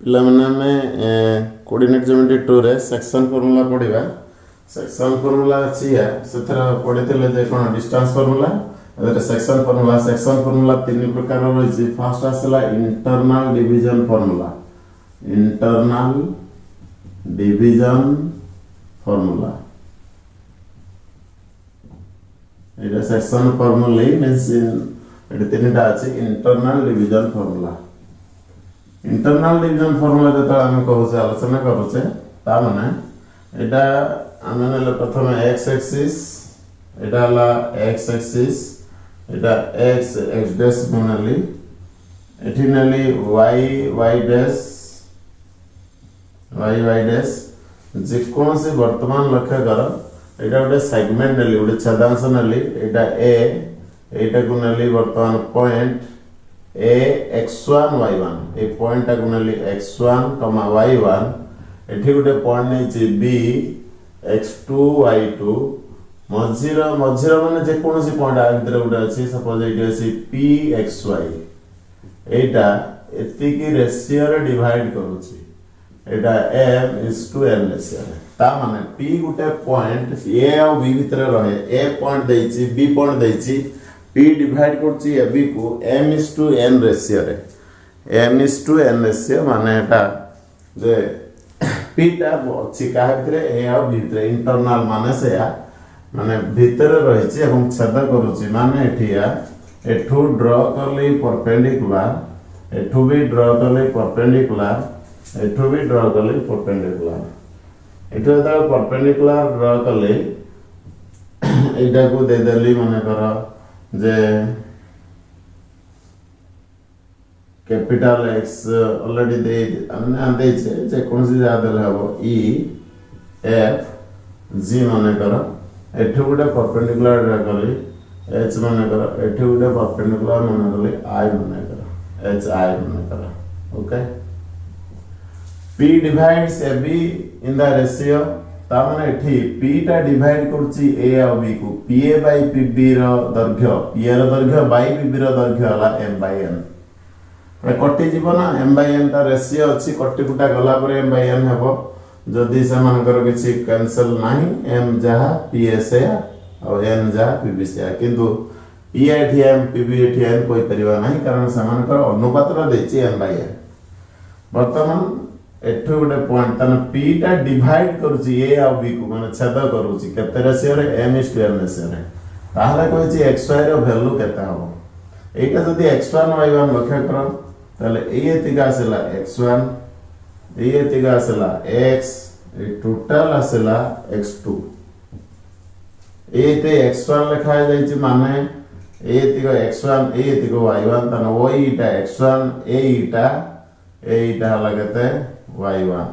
पिला माने में कोऑर्डिनेट ज्योमेट्री 2 रे सेक्शन फार्मूला पढ़िबा। सेक्शन फार्मूला अछि या सेथरा पढ़ितले जे कोन डिस्टेंस फार्मूला एदरे सेक्शन फार्मूला तीन प्रकार रहिछि। फर्स्ट आसला internal division formula. Internal division formula एटा सेक्शन फार्मूला मींस एटा तीनटा अछि internal division formula. Internal division formula जता हम कहूसे आलोचना करूसे ता माने एटा आमे नेले प्रथम x एक्सिस एटा ला x एक्सिस एटा x x डैश बनली एठी नेली y डैश जे कोन से वर्तमान लक्ष्य कर एटा गोटे सेगमेंट नेली गोटे छेदांश नेली एटा a एटा को नेली वर्तमान point a x1 y1 A point टा को नेली x1, y1 एठी गोटे पॉइंट नै छि b x2 y2 मझिरा माने जे कोन से पॉइंट आ भीतर गोटे अछि सपोज एठी अछि p xy एटा एति की रेशियो रे डिवाइड करूछि एटा m/n रेशियो ता माने p गोटे पॉइंट a और b भीतर रहे a पॉइंट दैछि b पॉइंट दैछि p डिवाइड करछि a b को m/n रेशियो रे m/n रेशियो माने एटा जे p टा अछि का भीतर a और b भीतर इंटरनल माने से या माने भीतर रहिछि एवं छेद करूछि माने एठिया एठू ड्रा करली परपेंडिकुलर एठू भी ड्रा करली परपेंडिकुलर एठू भी ड्रा करली परपेंडिकुलर एठू ता परपेंडिकुलर ड्रा करली एटा को दे देली माने कर जे कैपिटल X ऑलरेडी दे हमने दे छे जे कोन से ज्यादा लेबो E F G माने कर एठू गुडे परपेंडिकुलर ड्रा करली H माने कर एठू गुडे परपेंडिकुलर माने करली I माने कर H I माने कर okay P divides AB in the ratio ता माने एठी P टा डिवाइड करछि A और B को PA by PB row दैर्घ्य PA row दैर्घ्य by PB रो दैर्घ्य हला M/n रे कटि जीवो ना M/n ता रेशियो अछि कटि कुटा गला पर M/n हेबो जदी से मानकर किछि कैंसिल नाही M जहा PA से और N जहा PB से किंतु P एठी M PB एठी N कोइ परिबा नाही कारण समानकर अनुपात रो दैछि M/n वर्तमान एठो गोटे पॉइंट तने p टा डिवाइड करूची a और b को माने छेद करूची केते रेशियो रे m/n रेशियो रे ताहले कहछि xy रो वैल्यू केते हो एटा जदी x1 y1 लक्ष्य कर ताले ए तिगा आसला x1 ए तिगा आसला x ए टोटल आसला x2 ए ते x1 लिखा जायछि माने ए तिगा x1 ए तिगा y1 तने y टा x1 ए टा हला केते y1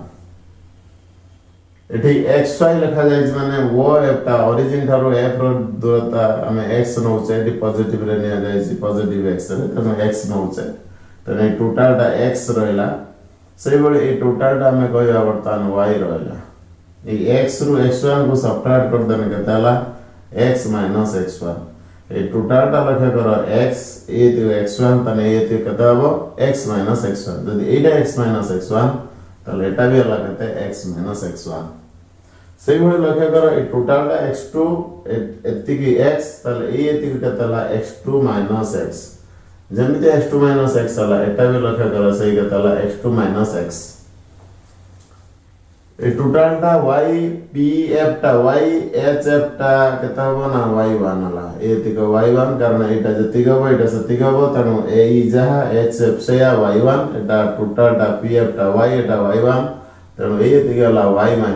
एठी xy लिखा जायछि माने वो एटा ओरिजिन थारो f रो दूरता हमें x नउचे एठी पॉजिटिव रे निया जायछि पॉजिटिव x रे तने x नउचे तने टोटल टा x रहला सेहि बळे ए टोटल टा हमें कहया वर्तमान y रहला ए x रो x1 को सब्ट्रैक्ट कर देने केते हला x - x1 ए टोटल टा लक्ष्य करो x ए तो x1 तने ए तो केते हबो x - x1 जदी एटा x - x1 ताले एटा भी हला केते x - x1 सेहि भळे लक्ष्य करो ए टोटल टा x2 एति की x ताले ए एति केते हला x2 - x जेमिति x2 - x हला एटा भी लक्ष्य करो सेहि केते हला x2 - x ए टोटल टा y p f टा y h f टा केता हो ना y1 हला एति को y1 कारण एटा जति को एटा सति को तनो a i जहा h f से y1 एटा टोटल टा p f टा y एटा y1 तनो एति को हला y - y1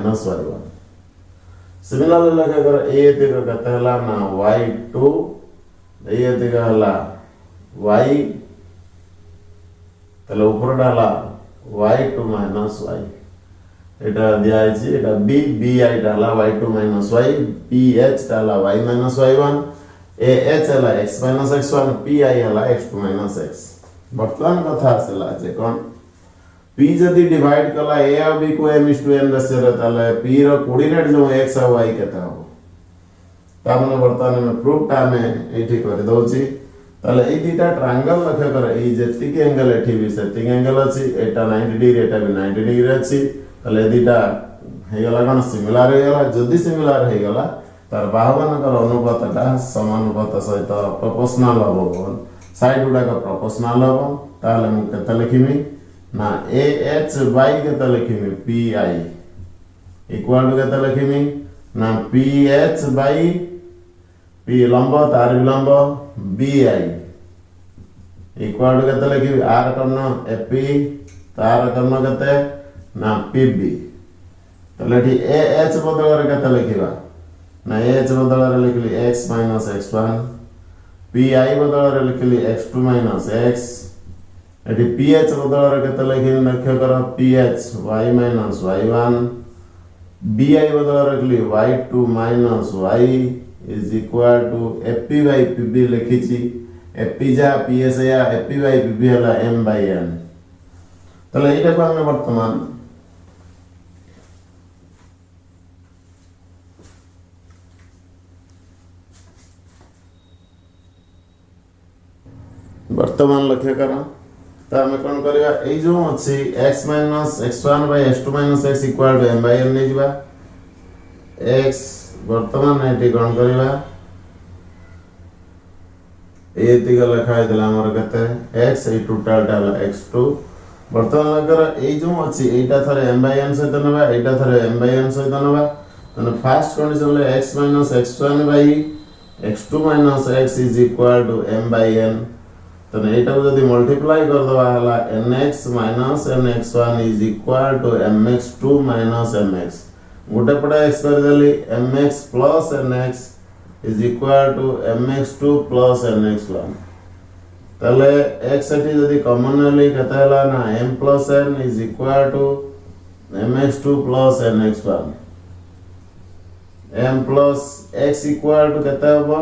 सिमिलरली लगे कर एति को केता हला ना y2 एति को हला y तले ऊपर डाला y2 - y एटा दिया अछि एटा b b i डाला y2 - y p h डाला y - y1 a h हला x - x1 p i हला x2 - x वर्तमान कथा आसला जे कोन p जदी डिवाइड कला a और b को m/n रेशियो रे ताले p रो कोऑर्डिनेट जो x और y केता हो ता माने वर्तमान में प्रूफ ता में एठी कर दोछि তাহলে এই দুইটা ট্রায়াঙ্গল লক্ষ্য করে এই যেতিকি অ্যাঙ্গেল এটি বি সেতিকি অ্যাঙ্গেল আছে এটা 90 ডিগ্রি এটা বি 90 ডিগ্রি আছে তাহলে এই দুইটা ହେଇଗଲା କ'ଣ ସିମିଲାର ହେଇଗଲା ଯଦି ସିମିଲାର ହେଇଗଲା ତାର ବାହୁମାନଙ୍କର ଅନୁପାତଟା ସମାନୁପାତ ସହିତ ପ୍ରପୋର୍ସନାଲ ହବ ସାଇଡ୍ ଗୁଡାକ ପ୍ରପୋର୍ସନାଲ ହବ ତାହେଲେ ମୁଁ କେତେ ଲେଖିବି ନା ଏ ଏଚ୍ ବାଇ କେତେ ଲେଖିବି ପି ଆଇ ଇକ୍ୱାଲ ଟୁ କେତେ ଲେଖିବି ନା ପି ଏଚ୍ ବାଇ पी लंब तार विलंब बी आई इक्वल टू केते लिखि आर कर्ण एपी तार कर्ण केते ना पीबी तले ठी ए एच बदल रे केते लिखिबा ना एच बदल रे लिखली x - x1 पी आई बदल रे लिखली x2 - x एठी पी एच बदल रे केते लिखि लक्ष्य कर पी एच y - y1 बी आई बदल रे लिखली y2 - y is equal to AP by PB लिखिची एपी जा पीएस या एपी बाई पीबी हला m बाई n तले एटा को हम वर्तमान लक्ष्य करा तो हम कोन करबा ए जो अछि x - x1 x2 - x equal to m by n नै जिबा x वर्तमान एटी कोन करबा एति गला खाइ देला हमर कते x ए टोटल डाला x2 वर्तमान लगर ए जो अछि एटा थरे m by n सहित नबा एटा थरे m by n सहित नबा तने फर्स्ट कंडीशन ले x - x1 by x2 - x is equal to m by n तने एटा को जदी मल्टीप्लाई कर दवा हला nx - nx1 is equal to mx2 - mx गोटे पटे x कर देली mx plus nx is equal to mx2 plus nx1 तले x एठी जदी कॉमन लेली कते हला ना m plus n is equal to mx2 plus nx1 m plus x equal to कते होबो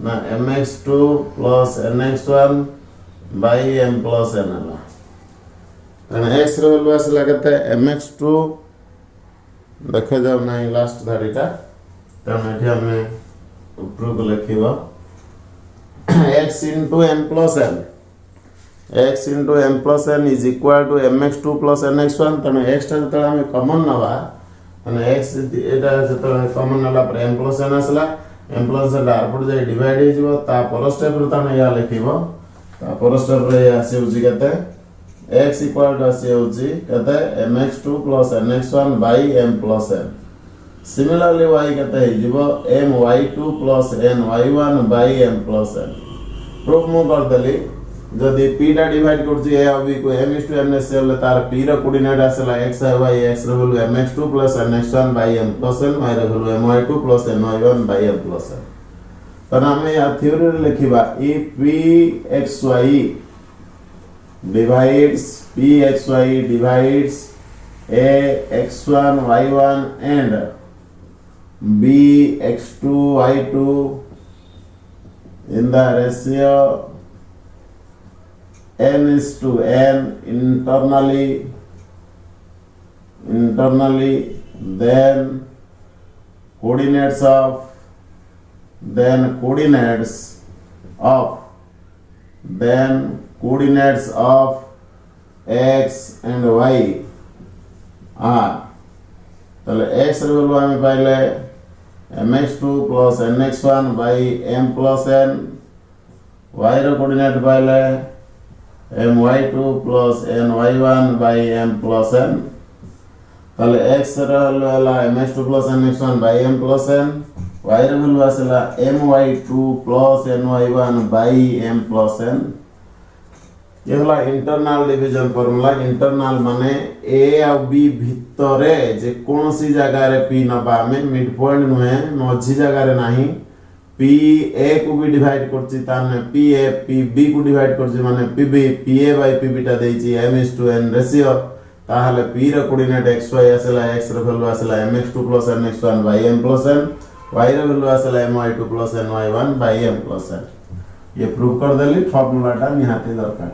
ना mx2 plus nx1 by m plus n हला तने x रो वैल्यू आसला कते mx2 देखे जाओ नहीं लास्ट धारीटा तने एठी हमें ऊपर को लिखिबा x into m plus n is equal to mx2 plus nx1 तने x ता जतले हमें कॉमन नवा तने x एटा जतले कॉमन नला पर m plus n आसला m plus n आरपुट जाय डिवाइड हे जिवो ता पर स्टेप रो तने या लिखिबो ता पर स्टेप रे आसी होजी कते x equal to आसी होजी कते mx2 plus nx1 by m plus n similarly y कते हे जिवो my2 plus ny1 by m plus n proof मु कर देली जदी p टा डिवाइड करछि a और b को m/n से ले तार p रो कोऑर्डिनेट आसला x y x रो value mx2 plus nx1 by m plus n y रो value my2 plus ny1 by m plus n तने हम या थ्योरी रे लिखिबा if pxy divides pxy divides a x1 y1 and b x2 y2 in the ratio n is to n internally then coordinates of x and y are तले x रे value हम पाइले mx2 plus nx1 by m plus n y row coordinate पाइले my2 plus ny1 by m plus n तले x रे value हला mx2 plus nx1 by m plus n y रे value आसला my2 plus ny1 by m plus n ये हला internal division formula internal माने a और b भितरे जे कोनसी जगह रे p नबा में मिड पॉइंट नुहे मझी जगह रे नाही p a को भी डिवाइड करछि ताने p a p b को डिवाइड करछि माने p b p a by p b टा देछि m/n रेशियो ताहले p रे कोऑर्डिनेट xy आसला x रे वैल्यू आसला mx2 plus nx1 by m plus n y रे वैल्यू आसला my2 plus ny1 by m plus n ये प्रूव कर देली फार्मूला टा निहाती दरकार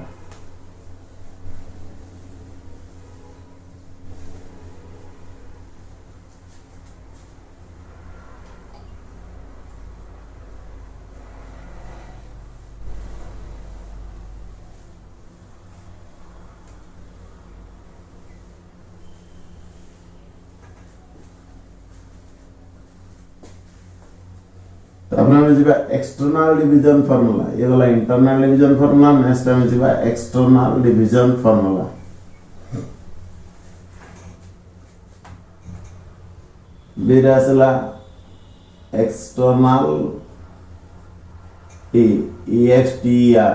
तापर हम जिबा एक्सटर्नल डिवीजन फार्मूला ये गला internal division formula next time जिबा एक्सटर्नल डिवीजन फार्मूला बीरा असला external EXTER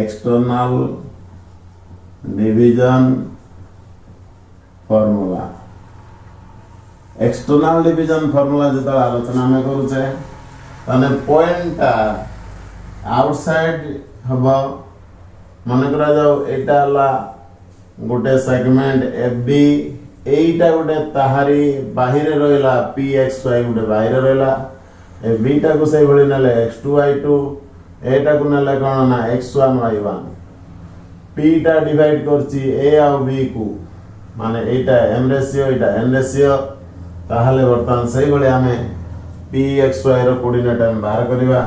external division formula external division formula जो आलोचना में करूचे तने पॉइंट आउटसाइड हबो मन करा जाओ एटा ला गोटे सेगमेंट FB एटा गोटे ताहारी बाहिरे रहला PXY गोटे बाहिरे रहला FB टा को से भली नले X2Y2 एटा को नले कोन ना X1Y1 P टा डिवाइड करची A और B को माने एटा M रेशियो एटा N रेशियो ताहले वर्तमान सही भले हमें PXY रो कोऑर्डिनेट हम बाहर करबा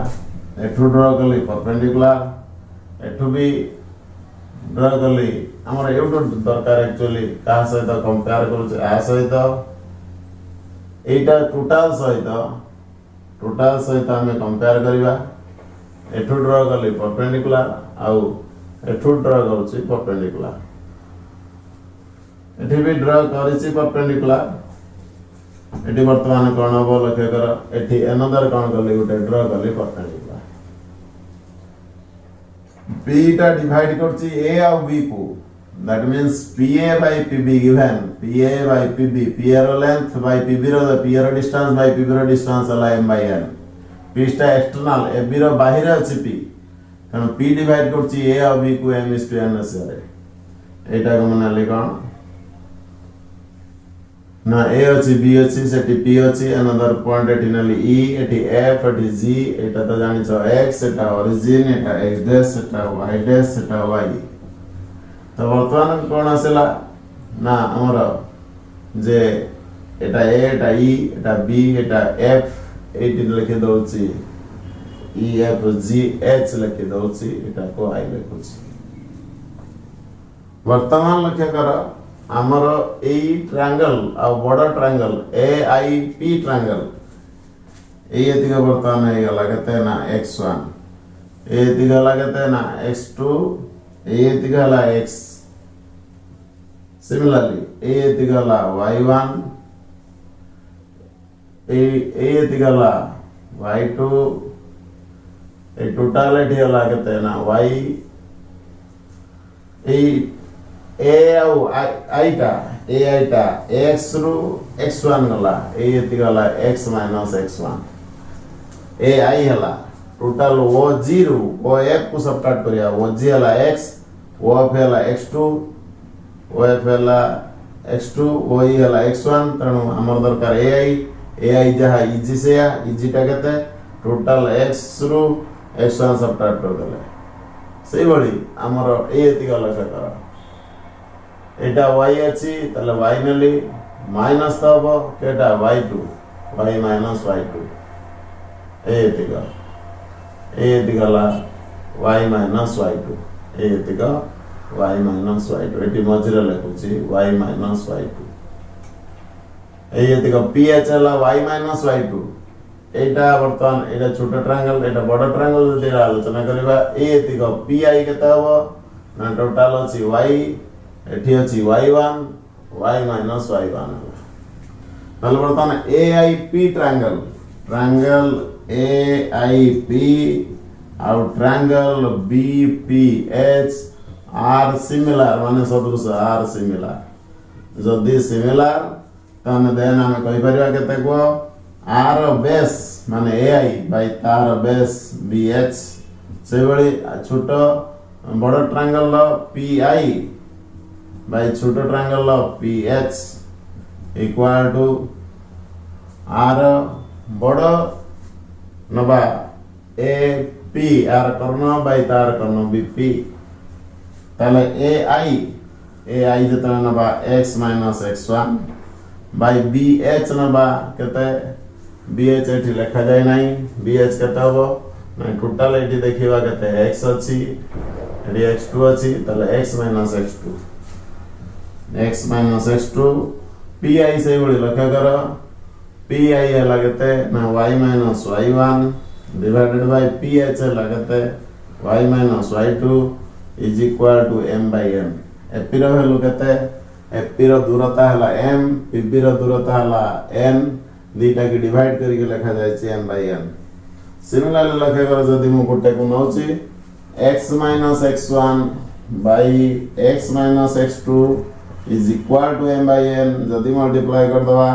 एठु ड्रा करली परपेंडिकुलर एठु भी ड्रा करली हमर एठु दरकार एक्चुअली का सहित कंपेयर करू आ सहित एटा टोटल सहित हमें कंपेयर करबा एठु ड्रा करली परपेंडिकुलर आउ एठु ड्रा करूची परपेंडिकुलर एठी भी ड्रा करिची परपेंडिकुलर एटी वर्तमान कोन हबो लक्ष्य कर एटी अनदर कोन करले गोटे ड्रा करले परपेंडिकुलर P टा डिवाइड करची A और B को that means PA by PB given PA by PB PA रो लेंथ by PB रो PA रो डिस्टेंस by PB रो डिस्टेंस अला M by N P टा एक्सटर्नल AB रो बाहिर अछि P कारण P डिवाइड करची A और B को M is to N से एटा को मनाले कोन ना A अछि B अछि सेटी P अछि अनदर पॉइंट एटी नली E eighty F eighty G एटा त जानि छ X एटा ओरिजिन एटा X डैश एटा Y डैश एटा Y तो वर्तमान कोन आसेला ना हमर जे एटा A Etah E Etah B Etah F eighty लिखि दउछि E F G H लिखि दउछि एटा को I लिखुछि वर्तमान लक्ष्य कर हमर ए ट्रायंगल आ बड़ा ट्रायंगल AIP ट्रायंगल ए एतिका वर्तमान है गला कते ना x1 ए एतिका लागते ना x2 ए एतिका ला x सिमिलरली ए एतिका ला y1 ए एतिका ला y2 ए टोटलिटी लागते ना y ए A और I टा x रो x1 गला A एति गला x minus x1 A I हला टोटल O0 OF को सबट्रैक्ट करिया OG हला x OF हला x2 OF हला x2 OE हला x1 तणु हमर दरकार AI जहा EG से या EG टा केते टोटल x रो x1 सबट्रैक्ट कर देले सही बड़ी हमर A एति गला कर एटा y अछि तले y नली माइनस तब केटा y2 y minus y2 ए दिगला y minus y2 ए दिगा y minus y2 एटी मझिरे लेखुची y minus y2 ए दिगा ph हला y minus y2 एटा वर्तमान एटा छोटा ट्रायंगल एटा बड़ा ट्रायंगल जदि आलोचना करबा ए दिगा pi केता हो ना टोटल अछि y एठी अछि y1 y minus y1 तल वर्तमान AIP ट्रायंगल AIP और ट्रायंगल BPH आर सिमिलर माने सदृश आर सिमिलर जदि सिमिलर तने देन हम कहि परिबा केते को आर बेस माने AI बाय तार बेस BH से बड़ी छोटो बड़ ट्रायंगल PI by छोटो triangle of PH equal to R बड़ो नबा AP R कर्ण by तार कर्ण BP ताले AI जतना नबा x minus x1 by BH नबा केते BH एठी लिखा जाय नाही BH केते हो ना टोटल एठी देखिबा केते x अछि एठी x2 अछि ताले x minus x2 pi से बड़ी लक्ष्य कर पी आई है केते ना y minus y1 divided by P H है केते y माइनस y2 is equal to m bye n। AP रो वैल्यू केते एपी रो दूरता हला m पीबी रो दूरता हला n दीटा के डिवाइड करके लिखा जाय छै m बाय n। सिमिलरली लिखे कर जदी मु गोटे को नउची x minus x1 by x minus x2 is equal to m bye n जदी मल्टीप्लाई कर दवा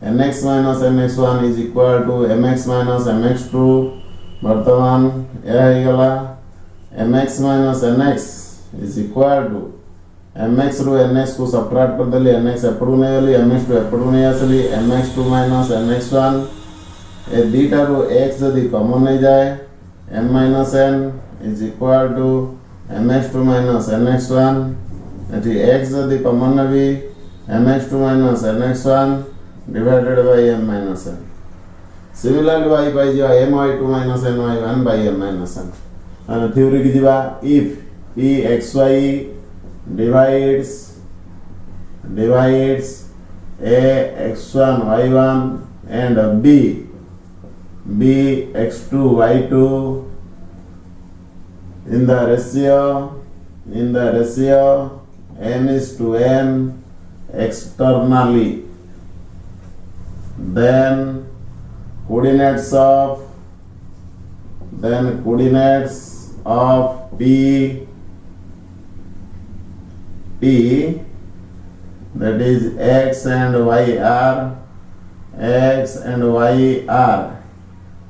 nx minus nx1 is equal to mx minus mx2 वर्तमान यह हे गला mx minus nx is equal to mx रो nx को subtract कर देली nx एपडू नै गली mx टू एपडू नै आसली mx2 माइनस mx1 ए दीटा रो x जदी कॉमन नै जाए m minus n is equal to mx2 minus nx1 एठी x जदी कॉमन नबी mx2 minus nx1 divided by m minus n। Similarly y by जो my2 minus ny1 by m minus n। and theory की दिवा if p xy divides a x1 y1 and b x2 y2 in the ratio m is to n externally, then coordinates of p that is x and y are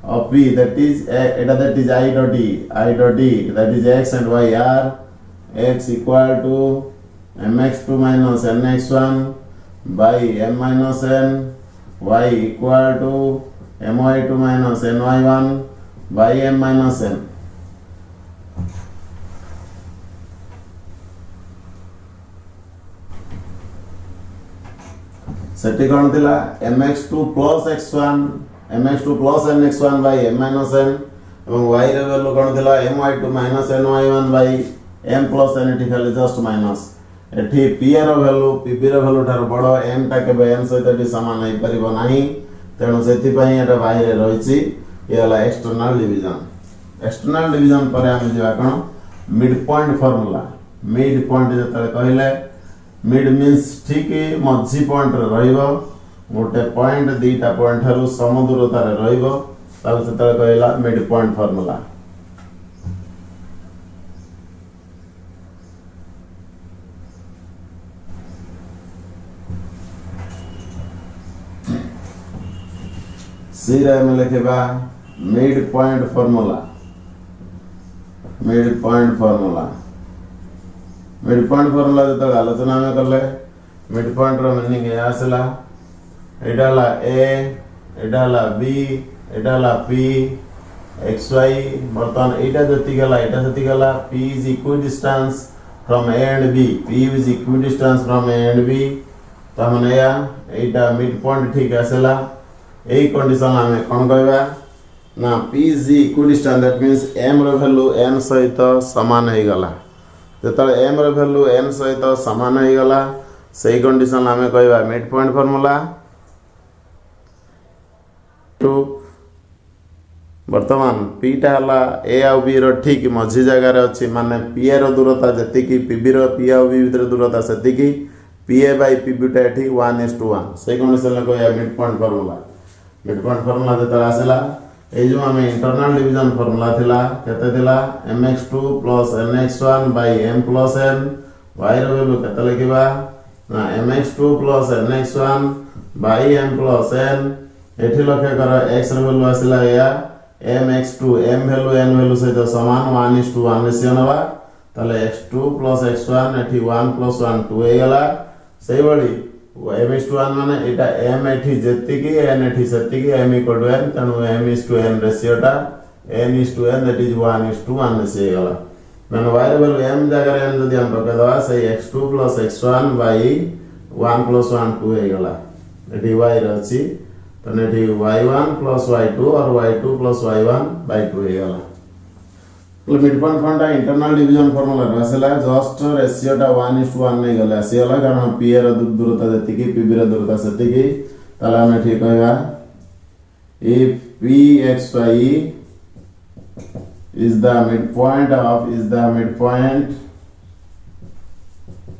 of p that is I dot d that is x and y are x equal to mx2 minus nx1 by m minus n, y equal to my2 minus ny1 by m minus n। सेठी कोन थिला mx2 plus x1 mx2 plus nx1 by m minus n एवं y रे value कोन थिला my2 minus ny1 by m plus n एठी खाली just minus एठी p रो value pb रो value Thar बडो m टा के n सहित समान नै परिबो नाही तेणु सेति पई एटा बाहिर रहिछि ये हला एक्सटर्नल डिवीजन पर हम जेबा कोन mid point formula. Mid point जतले कहले मिड मींस ठीक मझी पॉइंट रहइबो गोटे पॉइंट दीटा पॉइंट हरु समदूरता रे रहइबो ताल सेतले कहला मिड पॉइंट फार्मूला। सी रे में लिखबा mid point formula. Mid point formula जत आलोचना में करले मिड पॉइंट रो मीनिंग ये आसला एडाला a एडाला b एडाला p xy बर्तन एटा जति गला p is equidistance from a and b p is equidistance from a and b त माने या एटा मिड पॉइंट ठीक आसला ए कंडीशन हमें कोन कहबा ना p is equidistant that means m रो वैल्यू n सहित समान हे गला जतले m रो वैल्यू n सहित समान हे गला सही कंडीशन हमें कहबा मिड पॉइंट फार्मूला टू वर्तमान p टा हला a आ b रो ठीक मझी जगह रे अछि माने p रो दूरता जति की pb रो p आ b भीतर दूरता सेति की pa by pb टा एठी 1:1 सही कंडीशन ले कहया mid point formula. Mid point formula जतले आसला ए जो हमें इंटरनल डिवीजन फार्मूला थिला केते थिला mx2 plus nx1 by m plus n y रो वैल्यू केते लिखबा ना mx2 plus nx1 by m plus n एठी लखे कर x रो वैल्यू आसला या mx2 m value n value सहित समान 1:1 रेशियो नबा तले x2 plus x1 एठी 1 plus 1 2 हे गला सही बडी m:1 माने एटा m एठी जेतिकी n एठी सेतिकी m equal to n Tanu m:n ratio टा n:n that is 1:1 से गला माने y रे वैल्यू m जगह रे n जदी हम पके दवा सही x2 plus x1 by 1 plus 1 2 हे गला एठी y रे अछि तने एठी y1 plus y2 और y2 plus y1 by 2 हे गला। Mid point formula internal division formula आसला जस्ट रेशियो टा 1:1 नै गला आसीला कारण p रो दूरता जति की pb रो दूरता सेति की ताला हम ठीक कहबा if pxy is the midpoint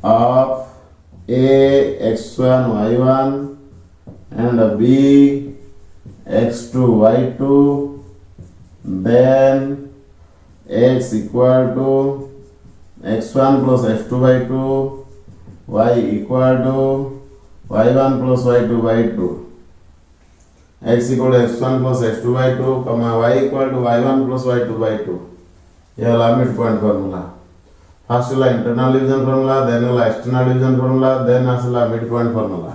of a x1 y1 and b x2 y2, then x equal to x1 plus x2 by 2, y equal to y1 plus y2 by 2, x equal to x1 plus x2 by 2, y equal to y1 plus y2 by 2. यह वाला mid point formula. First वाला internal division formula, then वाला external division formula, then आसला mid point formula.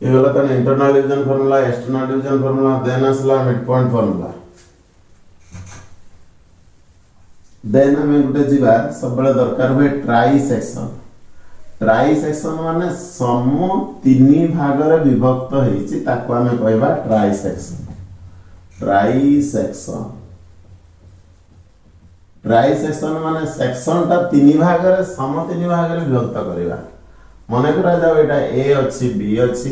ये वाला था internal division formula, external division formula, then आसला mid point formula. Then हमें गुटे जीवा सब बड़े दरकार हुए ट्राई सेक्शन. ट्राई सेक्शन माने सम तीन भाग रे विभक्त हेछि ताको हमें कहबा try section. Try section, try section माने सेक्शन ता तीन भाग रे सम तीन भाग रे विभक्त करबा. मने करा जाओ एटा ए अछि बी अछि,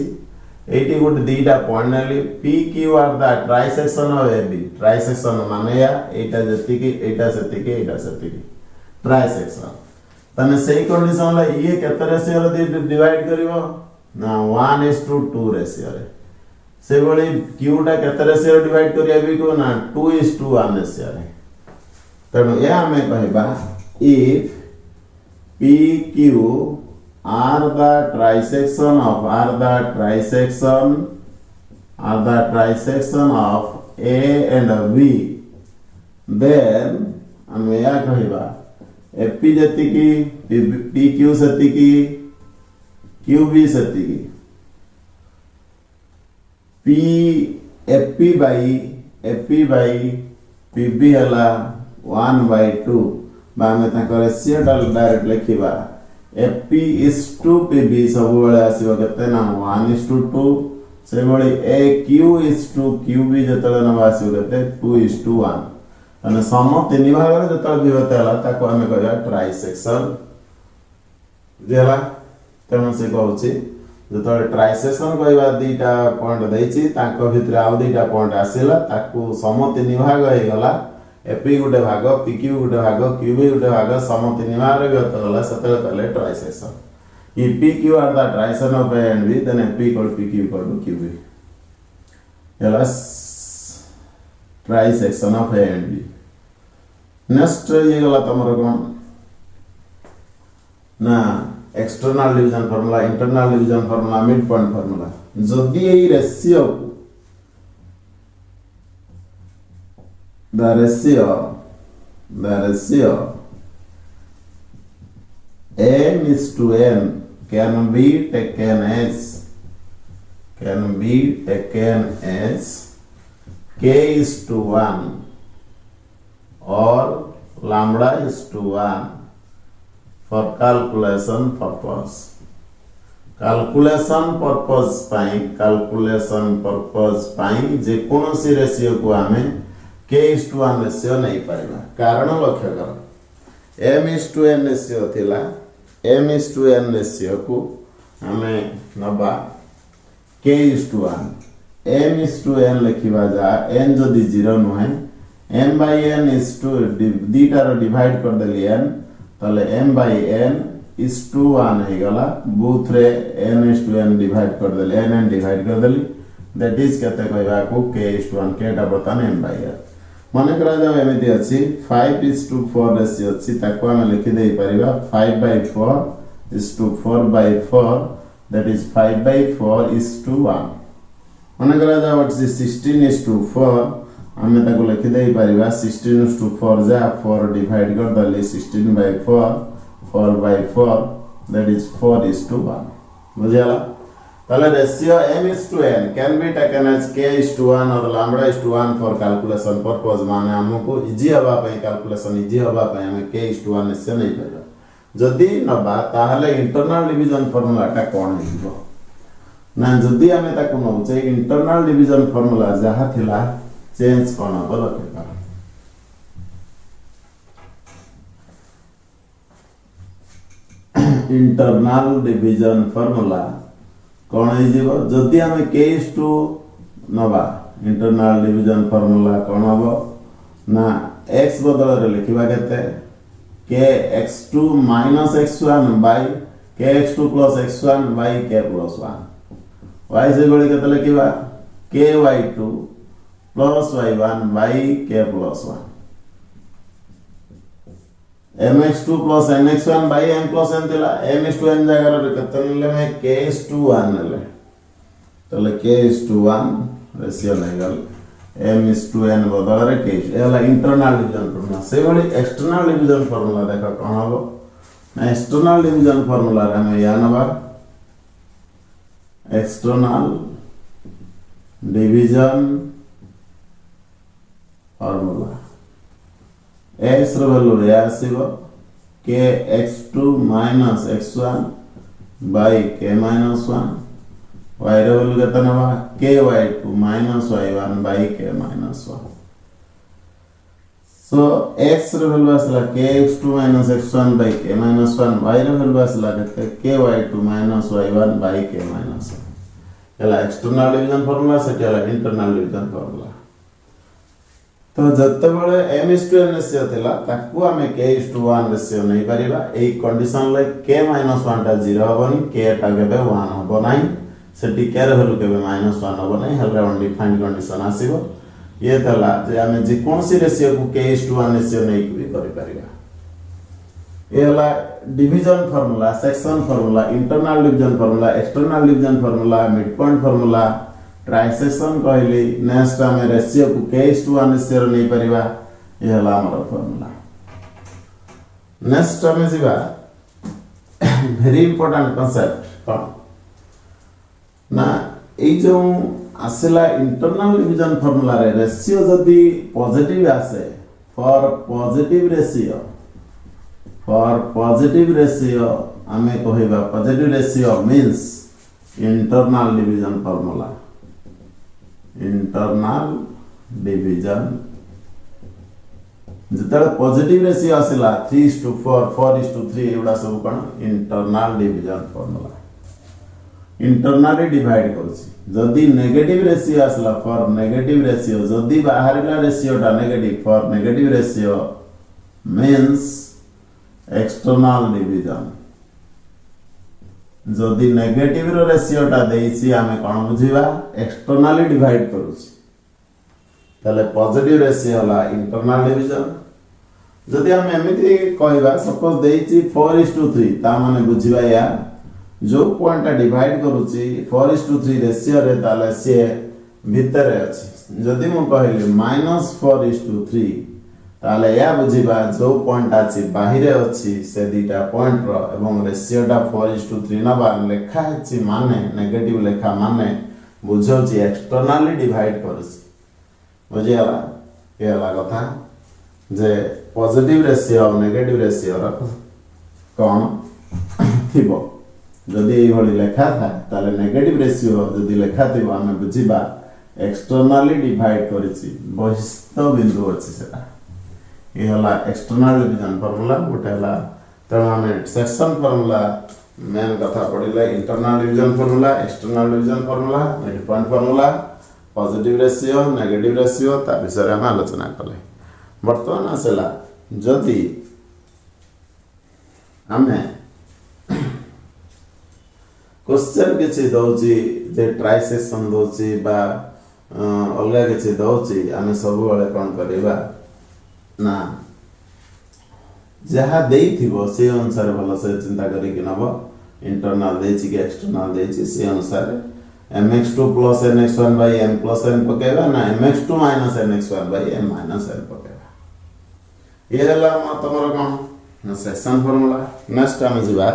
एटी गुड दीटा पॉइंट नेली P Q R the trisection of A B. Trisection माने या एटा जतिकी एटा सेतिकी ट्राई सेक्शन. तने सही कंडीशन ला ये केते रेशियो रे डिवाइड करिवो ना 1:2 रेशियो रे. से बळी क्यू टा केते रेशियो रे डिवाइड करिया बी को ना 2:1 रेशियो रे. तनो या हमें कहबा if P Q are the trisection of A and B, then हम या कहबा FP जतिकी PQ सतिकी QB सतिकी FP by PB हला 1/2 बा में ताको रेशियो डायरेक्ट लिखिबा. FP is to PB सब बेले आसीबो केते ना 1:2. से बळे AQ is to QB जतले ना आसीबो केते 2:1. तने सम तीन भाग रे जतले विभक्त हला ताको हमें कहया ट्राई सेक्शन जेला. तने से कहउची जतले ट्राई सेक्शन कहबा दीटा पॉइंट देछि ताको भितर आ दीटा पॉइंट आसीला ताको सम तीन भाग हे गला. FP गुटे भाग, PQ गुटे भाग, QB गुटे भाग, सम तीन भाग रे विभक्त होला सेतले कहले try section. If PQ are the trisection of A and B, then FP equal to PQ equal to QB. Yala trisection of A and B. Next ये गला तमरो कोन ना external division formula, internal division formula, mid point formula. जदि एई ratio the ratio m is to n can be taken as k is to 1 or lambda is to 1 for calculation purpose. calculation purpose पाई जे कोनोसी ratio को हमें k:1 ratio नहीं पाइबा. कारण लक्ष्य कर m:n ratio थिला, m:n रेशियो को हमें नबा k:1. m:n लिखिबा जा n जदी 0 न है m/n is to दीटा रो डिवाइड कर देली n तले m/n is to 1 हे गला. बोथ रे n:n डिवाइड कर देली n डिवाइड कर देली. दैट इज केते कहबा को k:1 के टा बर्तन m/n. मन करा जाओ एमिति अछि 5:4 रेशियो अछि ताको हम लिखि देई परिबा 5/4:4/4 दैट इज 5/4:1. मन करा जाओ 16:4 हम ताको लिखि देई परिबा 16:4 जा 4 डिवाइड कर दली 16/4 4/4 दैट इज 4:1. बुझियाला. ताले ratio m:n can be taken as k:1 or lambda:1 for calculation purpose. माने हमको इजी हबा पय कैलकुलेशन इजी हबा पय हम k:1 से नहीं पाबा. जदी नबा ताहले इंटरनल डिवीजन फार्मूला टा कोन हिबो ना जदि आमे ताको नौचे इंटरनल डिवीजन फार्मूला जहा थिला चेंज कोन हो लखे कर इंटरनल डिवीजन फार्मूला कोन हे जीवो जदि आमे k/2 नबा इंटरनल डिवीजन फार्मूला कोन हो ना x बदल रे लिखिबा केते kx2 x1 by kx2 x1 by k+1 y से बड़ी केते लिखिबा ky2 y1 by k+1 mx2 nx1 by m+n दिला m/n जगह रे केते ले में k/1 ले तले k/1 रेशियो लगल m/n बदल रे k एला इंटरनल डिवीजन फार्मूला से बड़ी एक्सटर्नल डिवीजन फार्मूला देखा कोन हो ना एक्सटर्नल डिवीजन फार्मूला रे हम या नबा एक्सटर्नल डिवीजन फार्मूला x रो वैल्यू रे आसीबो kx2 x1 by k-1 y रो वैल्यू केतना नबा ky2 y1 by k-1 so x रो वैल्यू आसला kx2 x1 by k-1 y रो वैल्यू आसला केते ky2 y1 by k-1 एला एक्सटर्नल डिवीजन फार्मूला से एला इंटरनल डिवीजन फार्मूला तो जत्ते बळे m/n रेशियो थिला ताकू हमें k/1 रेशियो नै परिबा एई कंडीशन ले k-1 टा 0 हबनी k टा केबे 1 हबो नै सेटी k रे वैल्यू केबे -1 हबो नै हेले अनडिफाइंड कंडीशन आसीबो ये तला जे हमें जे कोनसी रेशियो को k/1 रेशियो नै करि परिबा एला division formula section formula internal division formula external division formula mid point formula trisection कहली नेक्स्ट हमें रेशियो को k/1 रेशियो नै परिबा ये हला हमर फार्मूला नेक्स्ट हमें जीवा वेरी इंपोर्टेंट कांसेप्ट कोन ना ए जो आसला इंटरनल डिवीजन फार्मूला रे रेशियो जदी पॉजिटिव आसे फॉर पॉजिटिव रेशियो हमें कहबा positive ratio means internal division formula internal division जतले पॉजिटिव रेशियो आसला 3:4 4:3 एवडा सब कोन internal division formula internally divide करछि जदी नेगेटिव रेशियो आसला फॉर नेगेटिव रेशियो जदी बाहरला रेशियोटा negative for negative ratio means external division जदी नेगेटिव रो रेशियोटा देइछि हमें कोन बुझिबा एक्सटर्नली डिवाइड करूछि तले पॉजिटिव रेशियो ला इंटरनल डिवीजन जदी हम एमिति कहबा सपोज देइछि 4:3 ता माने बुझिबा या जो पॉइंट डिवाइड करूछि 4:3 रेशियो रे ताले से भीतर अछि जदी मु कहली -4:3 ताले या बुझिबा जो पॉइंट अछि बाहिरे अछि से दीटा पॉइंट रो एवं रेशियोटा 4:3 नबा लेखा अछि माने नेगेटिव लेखा माने बुझौछि एक्सटर्नली डिवाइड करछि बुझियाला एला कथा जे पॉजिटिव रेशियो और नेगेटिव रेशियो रो कोन थिबो जदी एई भली लेखा था ताले नेगेटिव रेशियो जदी लेखा थिबो हमें बुझिबा एक्सटर्नली डिवाइड करछि बहिस्थ बिंदु अछि सेटा ये हला एक्सटर्नल डिवीजन फार्मूला गोटेला त हमें सेक्शन फार्मूला मेन कथा पडिले internal division formula external division formula mid point formula positive ratio negative ratio ता विषय हम आलोचना कले वर्तमान आसला जदी हमें क्वेश्चन किछि दउची जे ट्राइसेक्शन दउची बा अलगा किछि दउची हमें सब बेले कोन करबा ना जहा देई थिबो से अनुसार भलो से चिंता करी कि नबो इंटरनल देछि कि एक्सटर्नल देछि से अनुसार mx2 nx1 by m n पकेबा ना mx2 nx1 by m n पकेबा ये हला तमरो कोन ना सेक्शन फार्मूला नेक्स्ट हम जिबा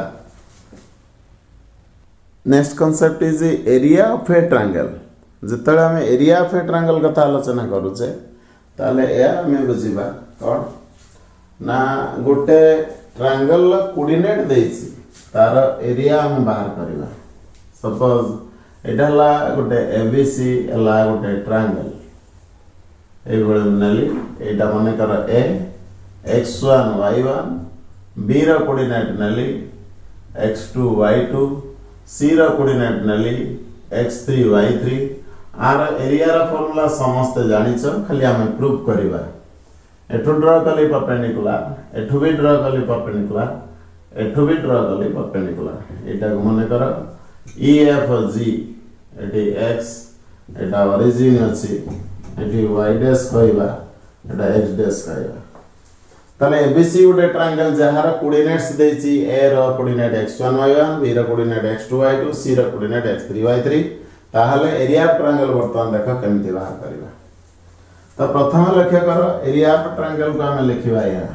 next concept is area of a triangle जतले हम एरिया ऑफ ए ट्रायंगल कथा आलोचना करूचे ताले या हमें बुझिबा कोन ना गोटे ट्रायंगल कोऑर्डिनेट देछि तार एरिया हम बाहर करबा सपोज एटा हला गोटे एबीसी हला गोटे ट्रायंगल ए बळे नेली एटा माने कर ए x1 y1 b रो कोऑर्डिनेट नेली x2 y2 c रो कोऑर्डिनेट नेली x3 y3 आर एरिया रो फार्मूला समस्त जानिछ खाली हम प्रूफ करबा एठु ड्रा कली परपेंडिकुलर एठु भी ड्रा कली परपेंडिकुलर एठु भी ड्रा कली परपेंडिकुलर एटा को माने कर EFG एटी x एटा ओरिजिन अछि एटी y डैश कहबा एटा x डैश कहबा तले ABC उडे ट्रायंगल जहार कोऑर्डिनेट्स देछि a रो कोऑर्डिनेट x1 y1 b रो कोऑर्डिनेट x2 y2 c रो कोऑर्डिनेट x3 y3 ताहले एरिया ऑफ ट्रायंगल वर्तमान देखो केमति बाहर करबा तो प्रथम लक्ष्य करो एरिया ऑफ ट्रायंगल को हम लिखिबा या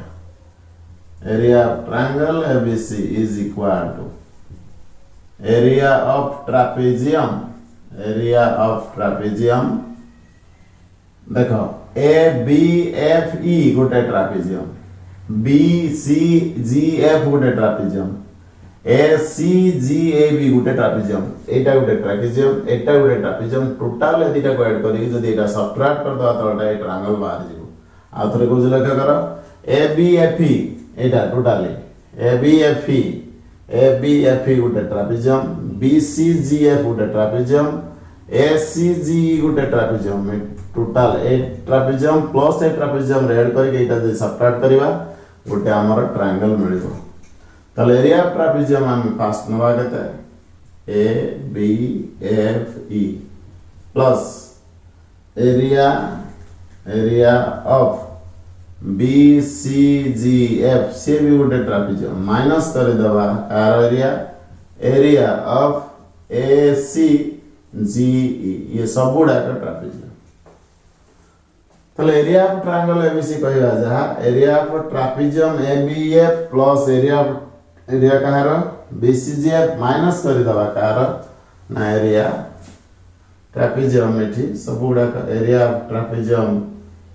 area of triangle ABC is equal to area of trapezium देखो ABFE गोटे ट्रापेजियम BCGF गोटे ट्रापेजियम ACGAB गोटे ट्रापेजियम एटा गोटे ट्रापेजियम एटा गोटे ट्रापेजियम टोटल ए दिटा को ऐड करी जदी एटा सबट्रैक्ट कर दवा तो एटा ट्रायंगल बाहर जीवो आ थरे को लक्ष्य करो ABFE एटा टोटली ABFE गोटे ट्रापेजियम BCGF गोटे ट्रापेजियम ACGE गोटे trapezium total A trapezium plus A trapezium add करके एटा जे सबट्रैक्ट करबा गोटे हमर ट्रायंगल मिलिबो तले एरिया ऑफ ट्रापेजियम हम फास्ट नवा केते ABFE plus area of BCGF से भी गोटे ट्रापेजियम माइनस कर दवा कार एरिया ऑफ ACGE ये सब गुडा का ट्रापेजियम तले एरिया ऑफ ट्रायंगल ABC कहबा जहा area of trapezium ABF plus area Kahar BCGF minus कर दवा कार ना एरिया ट्रापेजियम एठी सब गुडा का एरिया ऑफ ट्रापेजियम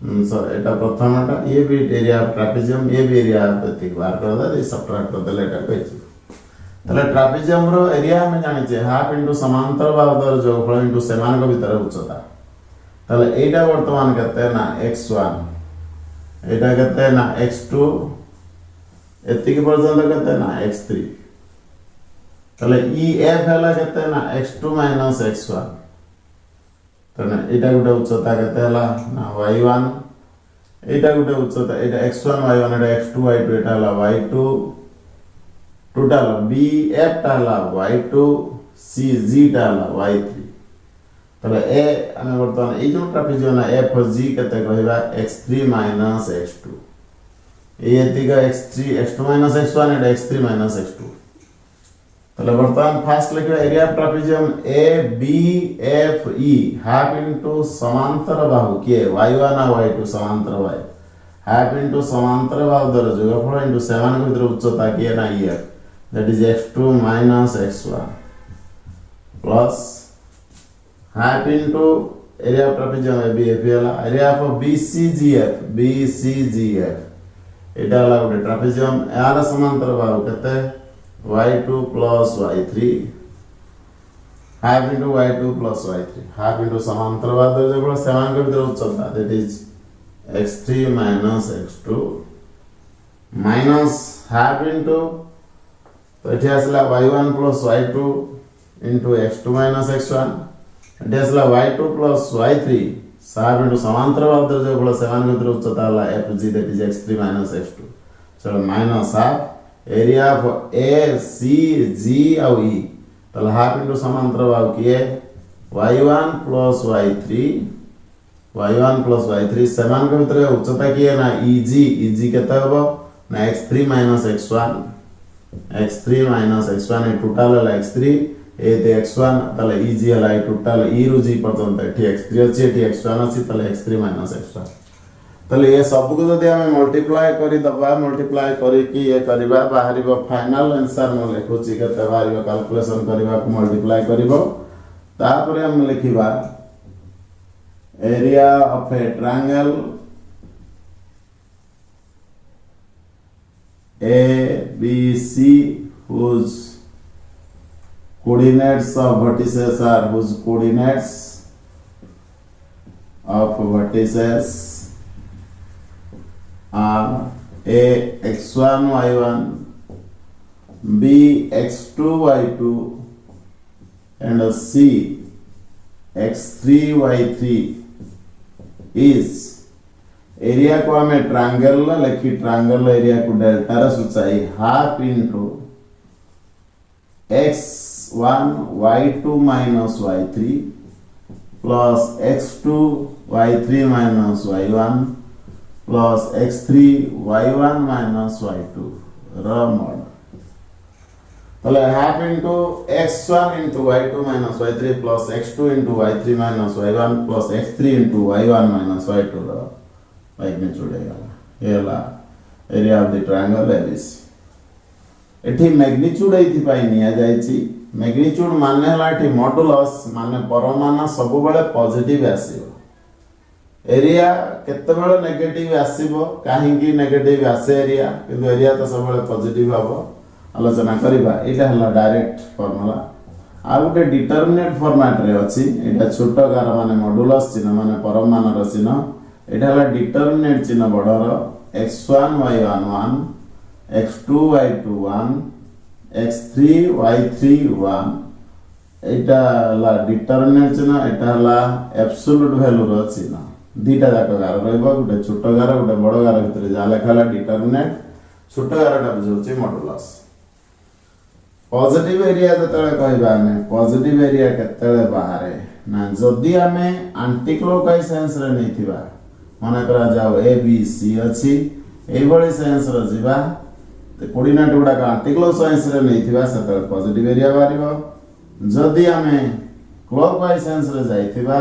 एटा प्रथमटा ये भी एरिया ऑफ ट्रापेजियम ये भी एरिया प्रतीक बाहर कर दे ये सबट्रैक्ट कर देले एटा कहछि तले ट्रापेजियम रो एरिया हम जानि छे हाफ इनटू समांतर बाहुर जोगफल इनटू समान को भीतर उच्चता तले एटा वर्तमान केते ना x1 एटा केते ना x2 एति के पर्यंत केते ना x3 तले EF हला केते ना x2 x1 तने एटा गुटे उच्चता केते हला ना y1 एटा गुटे उच्चता एटा x1 y1 एटा x2 y2 एटा हला y2 टोटल BF टा हला y2 CG टा हला y3 तले ए हम वर्तमान ए जो ट्रापेजियम ना FG केते कहबा x3 x2 एति का x3 x2 x1 एटा x3 x2 तले वर्तमान फास्ट लिखो area of trapezium ABFE half into समांतर बाहु के y1 और y2 समांतर y हाफ इनटू समांतर बाहु दर जोगफल इनटू समान के भीतर उच्चता के ना EF that is x2 x1 plus half into area of trapezium ABFE वाला एरिया ऑफ BCGF एटा वाला गोटे ट्रापेजियम यार समांतर बाहु केते y2 plus y3 half into y2 plus y3 half into समांतर बादल जो बड़ा समान के भीतर उच्चता that is x3 x2 minus half into तो एठी आसला y1 plus y2 into x2 x1 एठी आसला y2 plus y3 half into समांतर बादल जो बड़ा समान के भीतर उच्चता वाला fg that is x3 x2 so minus half area of ACG और E तले हाफ इनटू समांतर बाहु किए y1 plus y3 समान के भीतर उच्चता किए ना EG केते होबो ना x3 x1 ए टोटल है x3 ए ते x1 तले EG है टोटल E रु G पर्यंत एठी x3 अछि एठी x1 अछि तले x3 x1 तले ये सब को जदि हम मल्टीप्लाई करी दबा मल्टीप्लाई करी कि ये करबा बाहरिबो फाइनल आंसर म लेखुची केते बाहरिबो कैलकुलेशन करबा को मल्टीप्लाई करबो तापरे हम लिखिबा area of a triangle ABC whose coordinates of vertices are whose coordinates of vertices are A x1 y1, B x2 y2, and C x3 y3 is area को हमें ट्रायंगल लिखी ट्रायंगल एरिया को delta रे सूचाई half into x1 y2 minus y3 plus x2 y3 minus y1 plus x3 y1 minus y2 र mod तले half into x1 into y2 minus y3 plus x2 into y3 minus y1 plus x3 into y1 minus y2 र magnitude है area of the triangle ABC एठी magnitude एथि पाई निया जायछि magnitude माने हला एठी modulus माने परमान सब बेले पॉजिटिव आसीबो एरिया केते बेले नेगेटिव आसीबो काहे की नेगेटिव आसे एरिया किंतु एरिया तो सब बेले पॉजिटिव हबो आलोचना करिबा एटा हला डायरेक्ट फार्मूला आ गुटे डिटरमिनेट फॉर्मेट रे अछि एटा छोट गार माने मॉडुलस चिन्ह माने परमान र चिन्ह एटा हला डिटरमिनेट चिन्ह बडर x1 y1 1 x2 y2 1 x3 y3 1 एटा हला डिटरमिनेट चिन्ह एटा हला एब्सोल्यूट वैल्यू रो चिन्ह दीटा जाक गार रहबो गुटे छोट गार गुटे बड़ गार भितर जा लेखाला डिटरमिनेट छोट गारटा बुझौछि मॉडुलस पॉजिटिव एरिया जतले कहबा हमें पॉजिटिव एरिया केतले बाहरे ना जदी हमें एंटी क्लॉकवाइज सेंस रे नैथिबा माने करा जाओ ए बी सी अछि एई बळी सेंस रे जिबा ते कोऑर्डिनेट गुडा का एंटी क्लॉकवाइज सेंस रे नैथिबा सेतले पॉजिटिव एरिया बारिबो जदी हमें क्लॉकवाइज सेंस रे जाइथिबा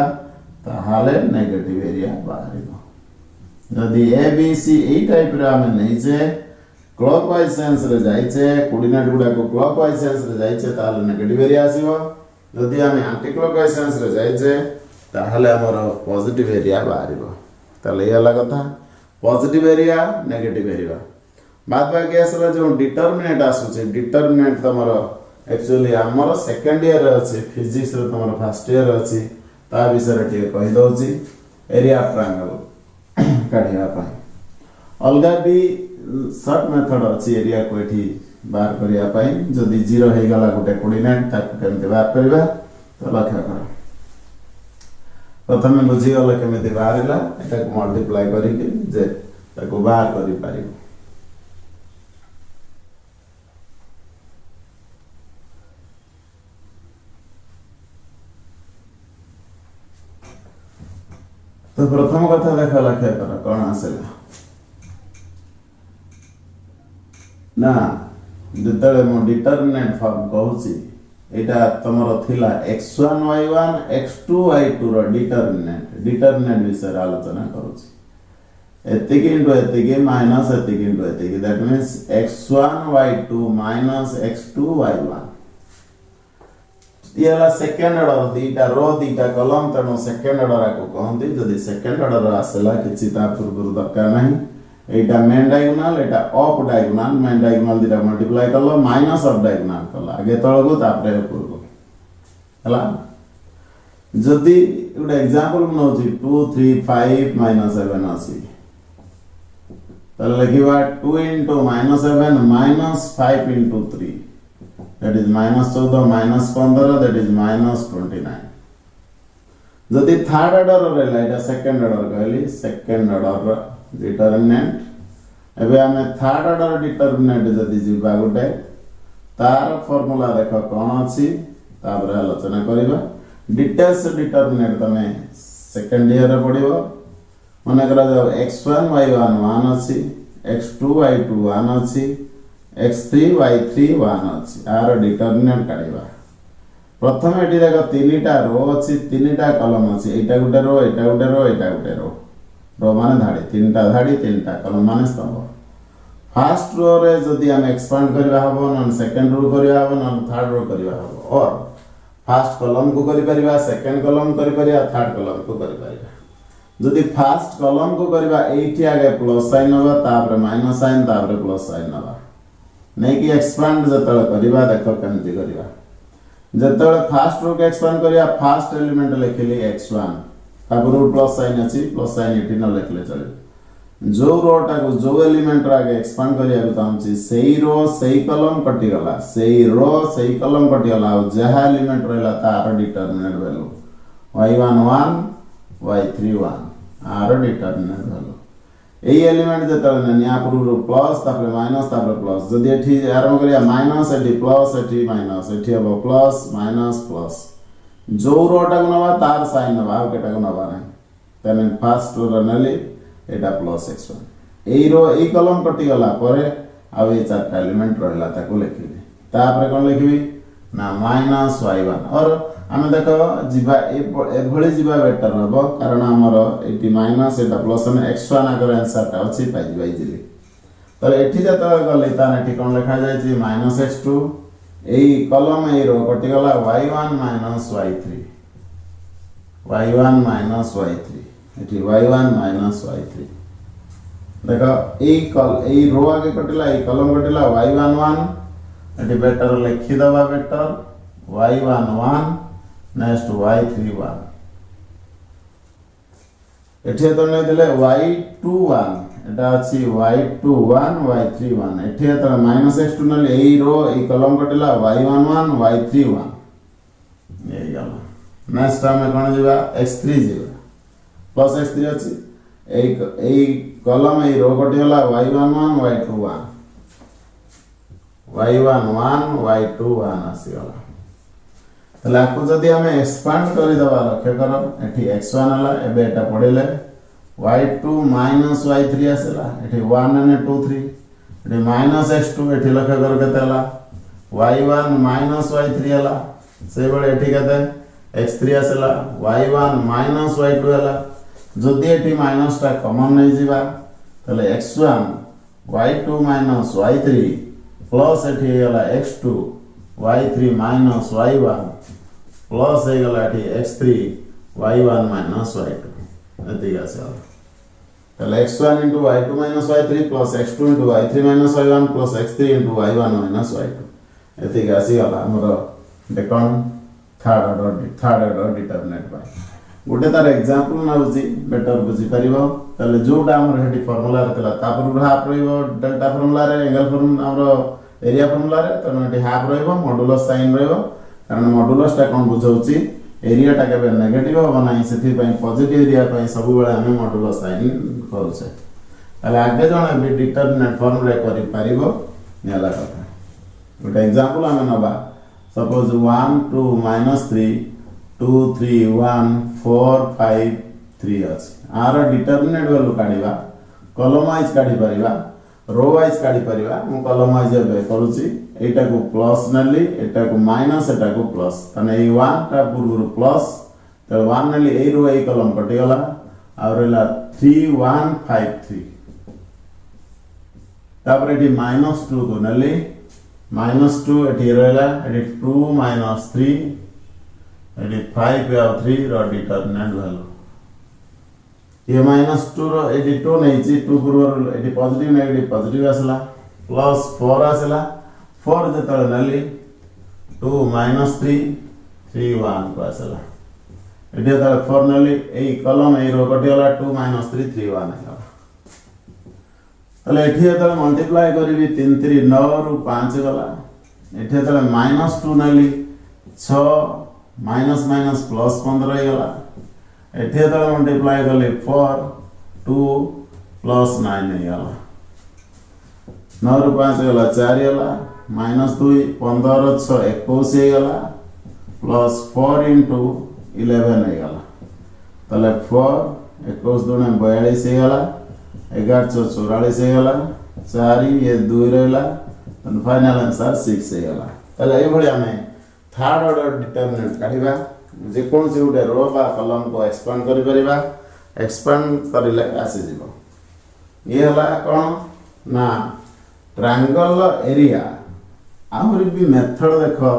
ताहाले नेगेटिव एरिया बारिबो जदी A B C AE type रे हमें नै जे क्लॉकवाइज सेंस रे जाइछे कोऑर्डिनेट गुडा को क्लॉकवाइज सेंस रे जाइछे ताहाले नेगेटिव एरिया आसीबो जदी हमें एंटी क्लॉकवाइज सेंस रे जाइछे ताहाले हमर पॉजिटिव एरिया बारिबो ताले याला कथा पॉजिटिव एरिया नेगेटिव एरिया बाद बाकी असला जो डिटरमिनेट आसुचे डिटरमिनेट तमरो एक्चुअली हमर सेकंड ईयर अछि फिजिक्स रे तमरो फर्स्ट ईयर अछि ता विषय रे टिके कहि दोछि एरिया ऑफ ट्रायंगल काढिया पाई अलगा भी शॉर्ट मेथड अछि एरिया को एठी बाहर करिया पाई जदी 0 हे गला गुटे कोऑर्डिनेट ताकू केमते बाहर करबा तो लक्ष्य करो प्रथम बुझी गला केमिति बाहरला एटा को मल्टीप्लाई करिके जे ताको बाहर करि पारिबो तो प्रथम कथा देखा लक्ष्य कर कोन आसेला ना जतले मो डिटरमिनेट फॉर्म कहूची एटा तमरो थिला x1 y1 x2 y2 रो डिटरमिनेट विषय आलोचना करूची एतिकी इनटू एतिकी माइनस एतिकी इनटू एतिकी that means x1 y2 minus x2 y1 याला सेकंड ऑर्डर दीटा रो दीटा कॉलम तनो सेकंड ऑर्डर को कहंती जदी सेकंड ऑर्डर आसेला किछि ता पूर्व दरकार नाही एटा मेन डायगोनल एटा अप डायगोनल मेन डायगोनल दिटा मल्टीप्लाई करलो माइनस अप डायगोनल करला आगे तळगु तापरे ऊपर हला जदी उडा एग्जांपल बनौची 2 3 5 माइनस 7 आसी तले लिखिबा 2 into -7 minus 5 into 3 that is -14 -15 that is -29 जदी थर्ड ऑर्डर रे लाइटा सेकंड ऑर्डर कहली सेकंड ऑर्डर डिटरमिनेंट एबे हमें थर्ड ऑर्डर डिटरमिनेंट जदी जिबा गुटे तार फार्मूला देखो कोन अछि ताबरे आलोचना करिबा डिटेल्स डिटरमिनेंट तमे सेकंड ईयर रे पढिबो माने करा जाव x1 y1 1 अछि x2 y2 1 अछि x3 y3 1 अछि आर डिटरमिनेंट काढिबा प्रथम एटी देखो तीनटा रो अछि तीनटा कॉलम अछि एटा गुटे रो एटा गुटे रो एटा गुटे रो रो माने धाडी तीनटा कॉलम माने स्तंभ फर्स्ट रो रे जदी हम एक्सपांड करबा हबो न सेकंड रो करबा हबो न थर्ड रो करबा हबो और फर्स्ट कॉलम को करि परिबा सेकंड कॉलम करि परिबा थर्ड कॉलम को करि परिबा जदी फर्स्ट कॉलम को करबा एठी आगे प्लस साइन होबा तापर माइनस साइन तापर प्लस साइन होबा नै कि एक्सपांड जतल करबा देखो केमति करबा जेतबेले फास्ट रो के एक्सपांड करिया फास्ट एलिमेंट लिखिली x1 तापर प्लस साइन अछि प्लस साइन एठी न लिखले चले जो रोटा को जो एलिमेंट आगे एक्सपांड करिया को तामची सेही रो सेही कॉलम कटि गला सेही रो सेही कॉलम कटि गला जहा एलिमेंट रहला तार डिटरमिनेंट वैल्यू y11 y31 आर डिटरमिनेंट वैल्यू ए एलिमेंट जेतले ने पूर्व प्लस तापर माइनस तापर प्लस जदि एठी आरंभ करिया माइनस एठी प्लस एठी माइनस एठी अब प्लस माइनस प्लस जो रोटा को नवा तार साइन नवा आ केटा को नवा नै तने फर्स्ट रो नली एटा प्लस x1 ए रो ए कॉलम कटि गला परे आ ए चारटा एलिमेंट रहला ताको लिखिबी तापर कोन लिखिबी ना माइनस y1 और आमे देखो जीवा ए भଳି जीवा बेटर हबो कारण हमर एटी माइनस एटा प्लस ने x1 आगर आंसर ता अछि पाइ दिबा इजिली तर एठी जत गले ताने एठी कोन लिखा जाय छी minus x2 A column A रो कटि गला y1 minus y3 y1 minus y3 एठी y1 माइनस y3 देखो ए रो आगे कटिला ए कॉलम कटिला y11 एठी बेटर लिखि दबा बेटर y11 नेक्स्ट y31 एठी तो ने दिले y21 एटा अछि y21 y31 एठी तो माइनस x2 न ए रो ए कॉलम कटिला y11 y31 ए गला नेक्स्ट हम कोन जीवा x3 जीवा प्लस x3 अछि ए column A row कटिला y11 y21 y21 आसी गला तले आपको जदि हमें एक्सपांड करि दबा लक्ष्य करो एठी x1 हला एबे एटा पढिले y2 माइनस y3 आसला एठी 1 ने 2 3 एठी माइनस x2 एठी लक्ष्य करो केते हला y1 माइनस y3 हला से बळे एठी केते x3 आसला y1 माइनस y2 हला जदि एठी माइनस ता कॉमन नै जिबा तले x1 y2 minus y3 plus एठी हला x2 y3 minus y1 plus हे गला एठी x3 y1 माइनस y2 एति आसे तले x1 y2 minus y3 plus x2 y3 minus y1 plus x3 y1 minus y2 एति आसी गला हमर देखन थर्ड ऑर्डर डिटरमिनेंट बाय गोटे तार एग्जांपल ना बुझी बेटर बुझी परिबो तले जोटा हमर हेटी फार्मूला रहतला तापर हाफ रहिबो डेल्टा फार्मूला रे एंगल फार्मूला हमर एरिया फार्मूला रे तने हेटी हाफ रहिबो मॉडुलस साइन रहिबो कारण मॉडुलस ता कोन बुझौची एरिया टा केबे नेगेटिव हो नाही सेथि पई पॉजिटिव एरिया पई सब बेला हम मॉडुलस साइन करूछे तले आगे जण बे डिटरमिनेंट फार्मूला करि परिबो नेला कथा गोटे एग्जांपल हम नबा सपोज 1 2 -3 2 3 1 4 5 3 अछि आर डिटरमिनेंट वैल्यू काढिबा कॉलम वाइज काढि परिबा रो वाइज काढि परिबा मु कॉलम वाइज बे करूची एटा को प्लस नली एटा को माइनस एटा को प्लस तने ए 1 ता पूर्व प्लस तो 1 नली ए रो ए कॉलम कटि गला और रहला 3 1 5 3 तापर एटी -2 को नली -2 एटी रहला एटी 2 -3 एटी 5 या 3 रो डिटरमिनेंट वैल्यू ये -2 रो एटी 2 नै छी 2 पूर्व एटी पॉजिटिव नेगेटिव पॉजिटिव आसला प्लस 4 आसला 4 जतले नली 2 -3 3 1 को आसला एटी जतले 4 नली ए कॉलम ए रो कटि गला 2 -3 3 1 आला तले एठी जतले मल्टीप्लाई करबी 3 3 9 रु 5 गला एठी जतले -2 नली 6 माइनस माइनस प्लस 15 गला एठी जतले मल्टीप्लाई करले 4 2 प्लस 9 गला 9 रु 5 गला 4 गला -2 15 6 21 गला प्लस 4 into 11 गला तले 4 21 दुने 42 गला 11 44 गला 4 ये 2 रहला तन फाइनल आंसर 6 गला तले ए भली हमें थर्ड ऑर्डर डिटरमिनेंट काढिबा जे कोन से उडे रो बा कॉलम को एक्सपांड करि परिबा एक्सपांड करिले आसी जिवो ये हला कोन ना ट्रायंगल एरिया आहुरी भी मेथड देखो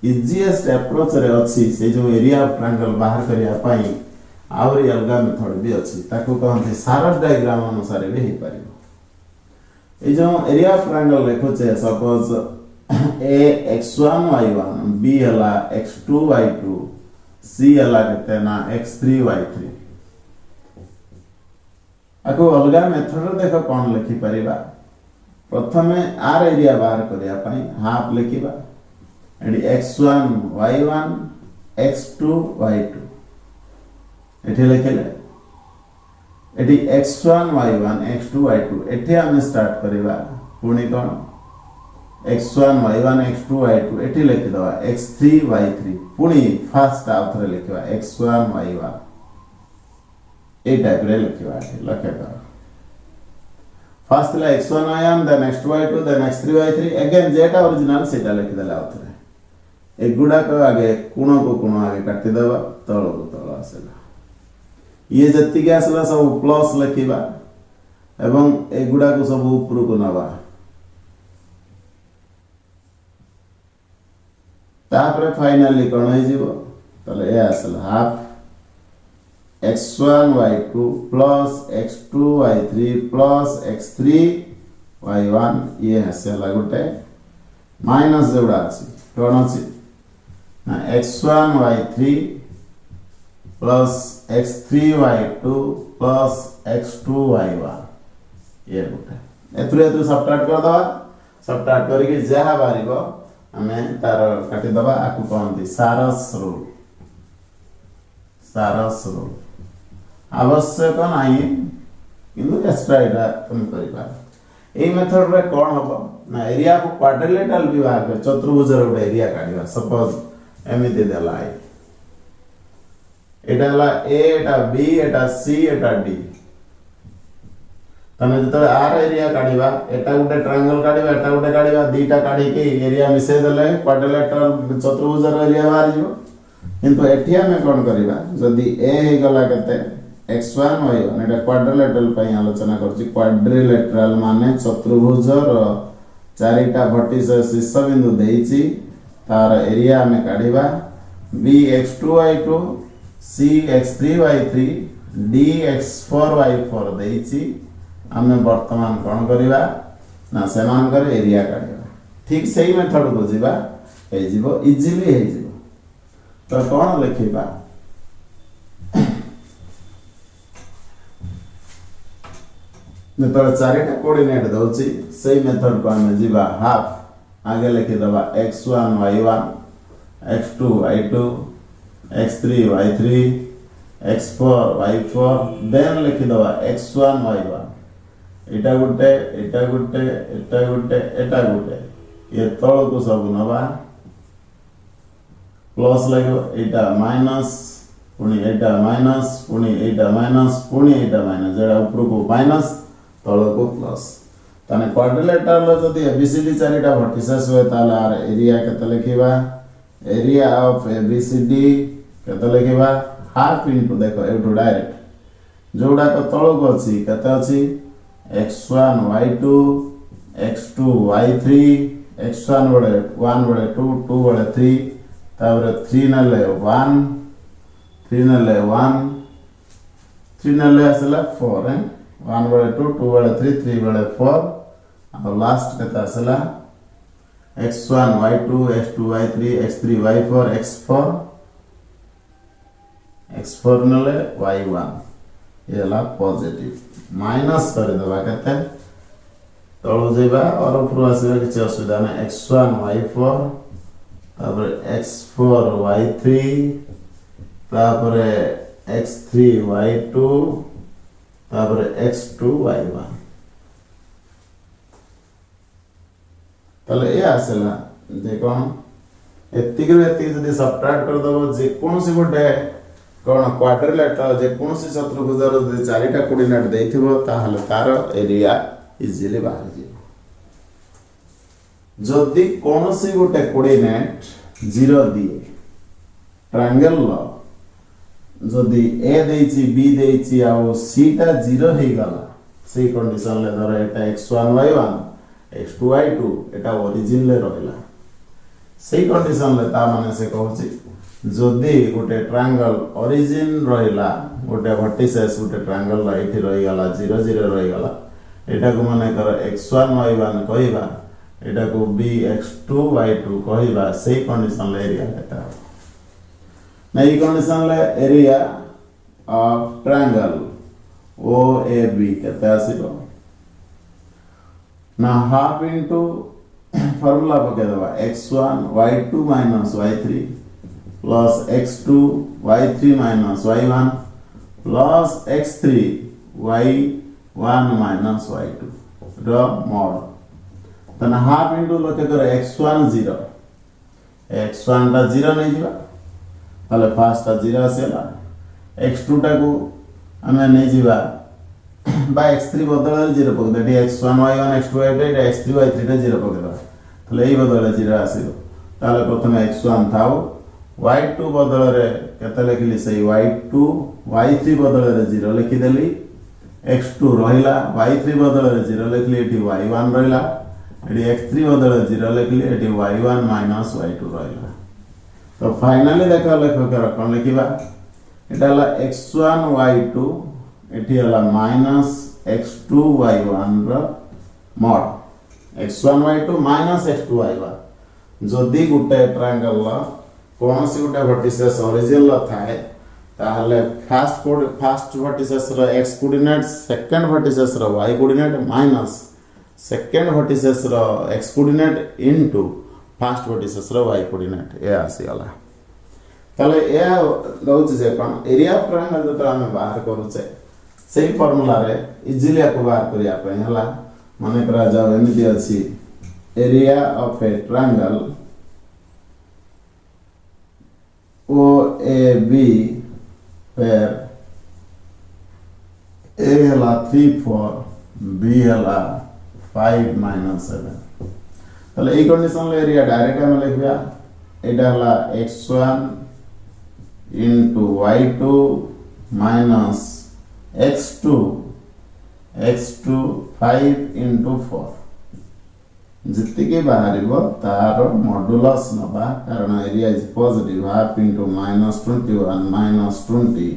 इजीएस्ट अप्रोच रे अछि से जो एरिया ऑफ ट्रायंगल बाहर करिया पई आहुरी अलगा मेथड भी अछि ताको कहंती सारस डायग्राम अनुसार भी हे परिबो ए जो एरिया ऑफ ट्रायंगल देखो छे सपोज ए x1 y1 b हला x2 y2 c हला केते ना x3 y3 आको अलगा मेथड देख कोन लिखि परिबा प्रथमे आर एरिया बाहर करिया पई half लिखिबा AD x1 y1 x2 y2 एठी लिखले AD x1 y1 x2 y2 एठी हम स्टार्ट करिबा पुनी कोन x1 y1 x2 y2 एठी लिखि दवा x3 y3 पुनी फर्स्ट आउथरे लिखिबा x1 y1 ए टाइप रे लिखिबा लखे कर फर्स्ट ला x1 y1 then x2 y2 then x3 y3 again जेटा ओरिजिनल सेटा लिखि देला आउथरे एगुडा को आगे कोण आगे काटि देबा तळ को तळ आसेला ये जति के आसला सब प्लस लिखिबा एवं एगुडा को सब ऊपर को नबा तापर फाइनली कोन हो जिवो तले ए आसला half x1 y2 plus x2 y3 plus x3 y1 ये हसेला गुटे माइनस जोड़ा अछि कोन अछि x1 y3 plus x3 y2 plus x2 y1 ये गुटे एतरे तो सबट्रैक्ट कर दवा सबट्रैक्ट करके जहा बारिबो हमें तार काटी दवा आकु कोनती सारस रूल आवश्यक नाही किंतु एक्स्ट्रा एटा तुम करिबा ए मेथड रे कोन हबो ना एरिया को क्वाड्रिलेटरल भी बाहर चतुर्भुज रे उडा एरिया काढिबा सपोज एमिति देला एटा ला ए एटा बी एटा सी एटा डी तने जत are area काढिबा Etah Uda triangle काढिबा एटा उडा काढिबा दीटा काढी के एरिया मिसे देले क्वाड्रिलेटरल चतुर्भुज रे एरिया बाहर जिवो किंतु एठी हमें कोन करिबा जदी ए हे गला केते x1 y1 एटा क्वाड्रिलेटरल पई आलोचना करछि क्वाड्रिलेटरल माने चतुर्भुज रो चारिटा वर्टिस शीर्ष बिंदु देइछि तार एरिया हमें काढिबा b x2 y2 c x3 y3 d x4 y4 देइछि हमें वर्तमान कोन करिबा ना समान कर एरिया काढिबा ठीक सही मेथड को जिबा हे जिवो इजीली हे जिवो तो कोन लिखिबा नेतर चारिटा कोऑर्डिनेट दउची सही मेथड को हमें जीवा हाफ आगे लिखि दबा x1 y1 x2 y2 x3 y3 x4 y4 then लिखि दबा x1 y1 एटा गुटे एटा गुटे एटा गुटे एटा गुटे ये तळ को सब नबा प्लस लगो एटा माइनस पुनी एटा माइनस पुनी एटा माइनस पुनी एटा माइनस जेडा ऊपर को माइनस तळ को प्लस तने क्वाड्रिलेटरल जदी एबीसीडी चारिटा वर्टिसेस होय ताले आर एरिया केते लिखिबा एरिया ऑफ एबीसीडी केते लिखिबा हाफ इनटू देखो एटू डायरेक्ट जोडा को तळ को अछि केते अछि x1 y2 x2 y3 x1 बडे 1 बडे 2 2 बडे 3 तापर 3 नले 1 3 नले 1 3 नले असला 4 हैं 1 बडे 2 2 बडे 3 3 बडे 4 और लास्ट केता असला x1 y2 x2 y3 x3 y4 x4 नले y1 ये ला पॉजिटिव माइनस कर देबा केते तळो जेबा और ऊपर आसीबा किछ असुविधा नै x1 y4 तापर x4 y3 तापर x3 y2 तापर x2 y1 तले ए आसेला जे कोन एतिक जदी सबट्रैक्ट कर दबो जे कोनसी गोटे कोन क्वाड्रिलेटरल जे कोनसी चतुर्भुजर जे चारिटा कोऑर्डिनेट देथिबो ताहले तार एरिया इजीली बाहर जिवो जदी कोनसी गोटे कोऑर्डिनेट 0 दिए ट्रायंगल लो जदी ए देछि बी देछि आ सी ता 0 हे गला सेही कंडीशन ले धर एटा x1 y1 x2 y2 एटा ओरिजिन ले रहला सेही कंडीशन ले ता माने से कहउछि जदी गोटे ट्रायंगल ओरिजिन रहला गोटे वर्टिसेस गोटे ट्रायंगल लाइट रही गला 0 0 रही गला एटा को माने कर x1 y1 कहइबा एटा को bx2y2 कहबा सेही कंडीशन ले एरिया केता ना ई कंडीशन ले एरिया ऑफ ट्रायंगल OAB केता आसीबो ना हाफ इनटू फार्मूला पके दबा x1 y2 minus y3 plus x2 y3 minus y1 plus x3 y1 minus y2 रो mod तन हाफ इनटू लके कर x1 0 x1 टा 0 नहीं जीवा ताले फर्स्ट टा 0 आसेला x2 टा को हमें नहीं जीवा बा x3 बदल 0 पक देटी x1 y1 x2 y2 x3 y3 टा 0 पक दबा ताले ई बदल 0 आसीबो ताले प्रथम x1 थाओ y2 बदल रे केते लिखली सही y2 y3 बदल रे 0 लिखि देली x2 रहिला y3 बदल रे 0 लिखली एटी y1 रहिला एटी x3 बदल 0 लिखली एटी y1 minus y2 रहिला तो फाइनली देखा लेखो कर कोन लिखिबा एटा हला x1 y2 एटी हला minus x2 y1 रो mod x1 y2 minus x2 y1 जदी गुटे ट्रायंगल ला कोनसी गुटे वर्टिसेस ओरिजिन ला थाए ताहले फर्स्ट वर्टिसेस रो x कोऑर्डिनेट सेकंड वर्टिसेस रो y coordinate minus second vertices रो x coordinate into first vertices रो y कोऑर्डिनेट ए आसी गला ताले ए दउछ जे कोन एरिया ऑफ ट्रायंगल जतरा हम बाहर करूचे सेही फार्मूला रे इजीली को बाहर करिया पे हला माने करा जाव एमिति अछि area of a triangle OAB where A हला 3 4 B हला 5 minus 7 तले ई कंडीशन ले एरिया डायरेक्ट हम लिखबा एटा हला x1 into y2 minus x2 5 into 4 जितने के बाहरिबो तार मॉडुलस नबा कारण area is positive half into -21 -20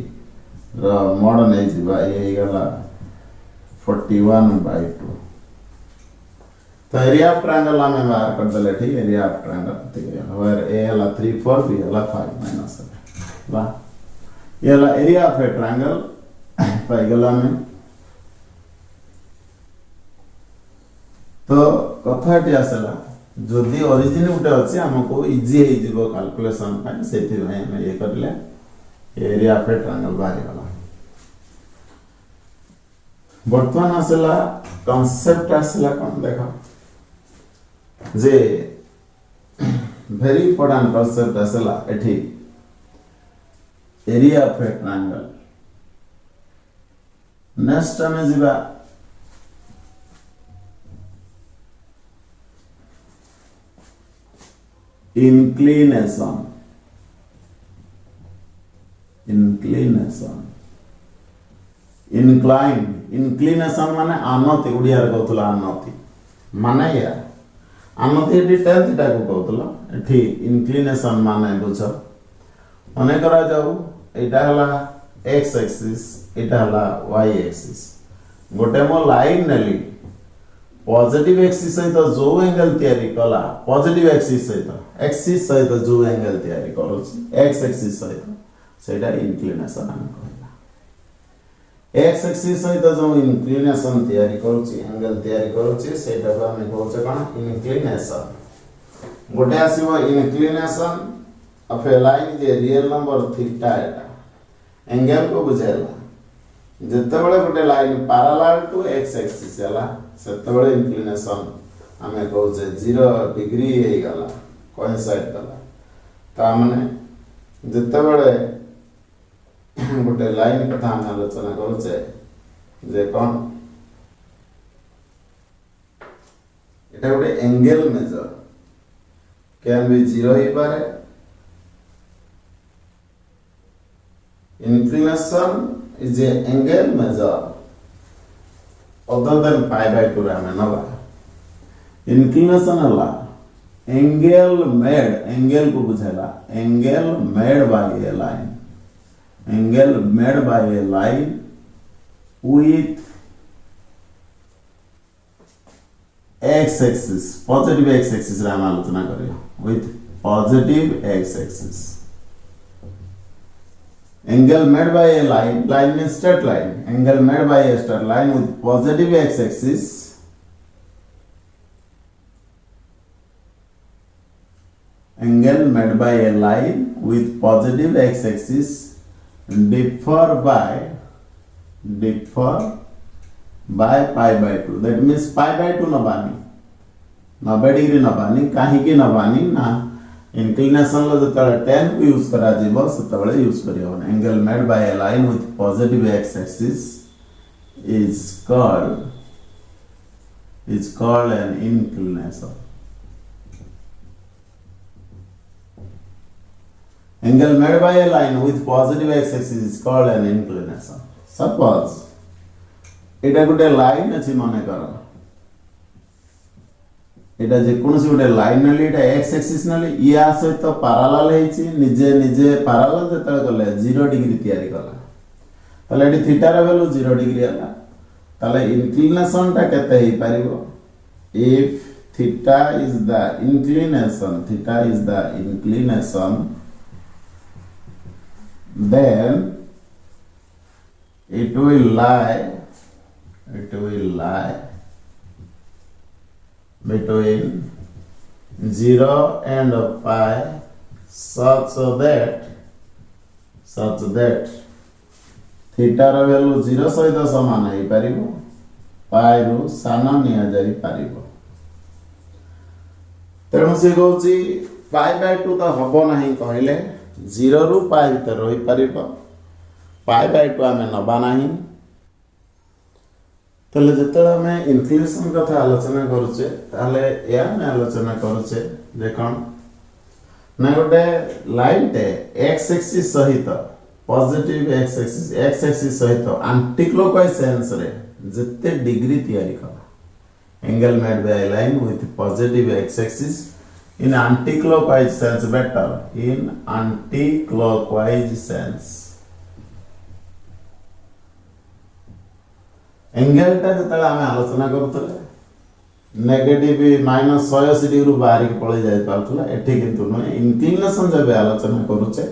र मॉड नै जिबा ए गला 41/2 तो एरिया ऑफ ट्रायंगल में बाहर कर देले ठीक एरिया ऑफ ट्रायंगल ठीक वेयर ए हला 3 4 बी हला 5 -7 बा ये हला एरिया ऑफ ए ट्रायंगल पाई गला में तो कथाटी आसला जदि ओरिजिन उठे अछि हमको इजी हे जिवो कैलकुलेशन ପାଇଁ सेति भाई हम ये करले एरिया ऑफ ए ट्रायंगल बाहर गला वर्तमान आसला कांसेप्ट आसला कोन देखो जे वेरी इंपोर्टेंट कांसेप्ट आसला एठी area of a triangle next हमें जिबा inclination inclination माने आनति उडिया रे कहतला आनति माने या आनति एटी टेंथ टा को कहतला एठी inclination माने बुझ मने करा जाऊ एटा हला x एक्सिस एटा हला y एक्सिस गोटे मो लाइन नेली पॉजिटिव एक्सिस सहित जो एंगल तयारी कला पॉजिटिव एक्सिस सहित जो एंगल तयारी करूची x एक्सिस सहित सेटा इंक्लिनेशन हम कहला x एक्सिस सहित जो इंक्लिनेशन तयारी करूची एंगल तयारी करूची सेटा को हम कहउचे कोन इंक्लिनेशन गोटे आसीबो इंक्लिनेशन ऑफ ए लाइन जे रियल नंबर थीटा एटा एंगल को बुझाइला जेतेबेले गोटे line parallel to x axis हला सेतेबेले इंक्लिनेशन हमें कहउचे 0 डिग्री हे गला कोइंसाइड कला ता माने जेतेबेले गोटे लाइन कथा हम आलोचना करूचे जे कोन एटा गोटे एंगल मेजर कैन बी 0 ही पारे inclination is a angle measure other than pi by 2 हमें नबा inclination हला angle made angle को बुझेला angle made by a line with x axis positive x axis रे हम आलोचना करियो with positive x axis angle made by a line means straight line, angle made by a straight line with positive x axis angle made by a line with positive x axis differ by pi by 2, that means pi by 2 नबानी 90 degree नबानी कहीं की नबानी ना inclination लो जतले 10 को use करा जीवो सेतबेले use करियो angle made by A line with positive x axis is called an inclination. Angle made by a line with positive x axis is called an inclination. Suppose Etah Gute line अछि माने करो एटा जे कोनसी गुटे line नली एटा x axis नली या सहित parallel हेछि निजे निजे पैरेलल जतले गले 0 डिग्री तयारी कला तले एटी थीटा रा वैल्यू 0 डिग्री आला तले इंक्लिनेशन ता केते हे परिबो if theta is the inclination then it will lie between 0 and pi such that theta रा वैल्यू 0 सहित समान हे परिबो पाई रु साना निया जाई परिबो तेणु से कहूची पाई बाय 2 तो हबो नहीं कहले 0 रु पाई भीतर रही परिबो पाई बाय 2 आमे नबा नहीं तले जतले हमें इंक्लिनेशन कथा आलोचना करूचे ताले या में आलोचना करूचे जे कोन ना गोटे लाइन टे x एक्सिस सहित पॉजिटिव x एक्सिस सहित एंटी क्लॉकवाइज सेंस रे जते डिग्री तयारी कला angle made by a line with positive x axis in anti clockwise sense better in anti clockwise sense angle टा जतले आमे आलोचना करतले नेगेटिव माइनस 180 डिग्री बाहर के पळे जाय पाउतला एठी किंतु न इंक्लिनेशन जब आलोचना करूचे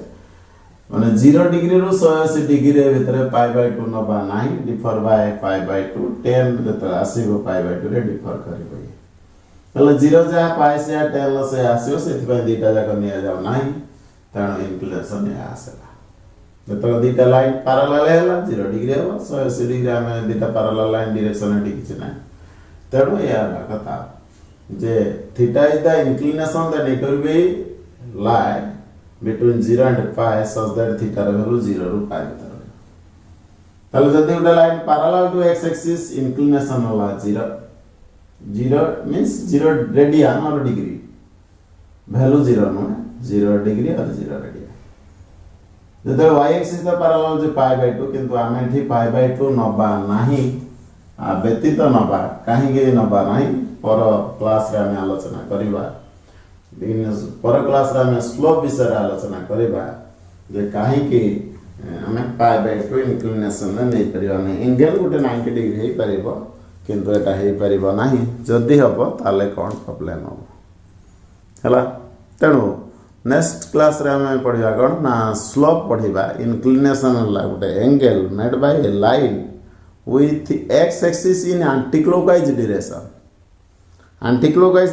माने 0 डिग्री रु 180 डिग्री रे भीतर पाई बाय 2 नबा नाही डिफर बाय पाई बाय 2 10 जतले आसीबो पाई बाय 2 रे डिफर करबो तले 0 जा पाई से 10 से आसीबो सेति पय दीटा जाक निया जाव नाही तण इंक्लिनेशन या आसेला जतले दीटा लाइन पैरेलल हैला 0 डिग्री हो 180 डिग्री आमे दीटा पैरेलल लाइन डायरेक्शन एटी किछ नै तेणु या कथा जे theta is the inclination that it will be lie between 0 and pi such that theta value 0 ru pi भीतर ताले जदि उडा line parallel to x axis inclination होला 0 means 0 रेडियन और डिग्री वैल्यू 0 नो 0 डिग्री और 0 रेडियन जदि y axis द पैरेलल जे pi by 2 किंतु आमे एठी pi by 2 नबा नाही आ व्यतीत नबा काहे के नबा नाही पर क्लास रे आमे आलोचना करिबा पर क्लास रे आमे स्लोप विषय आलोचना करिबा जे काहे के आमे pi by 2 इंक्लिनेशन नै परिबा नै एंगल गुटे 90 डिग्री हे परिबो किंतु एटा हे परिबो नाही जदि हबो ताले कोन प्रॉब्लम हो हला तेनु नेक्स्ट क्लास रे हमें पढ़िबा कोन ना slope पढ़िबा inclination La Gute angle made by A line with x axis in anti clockwise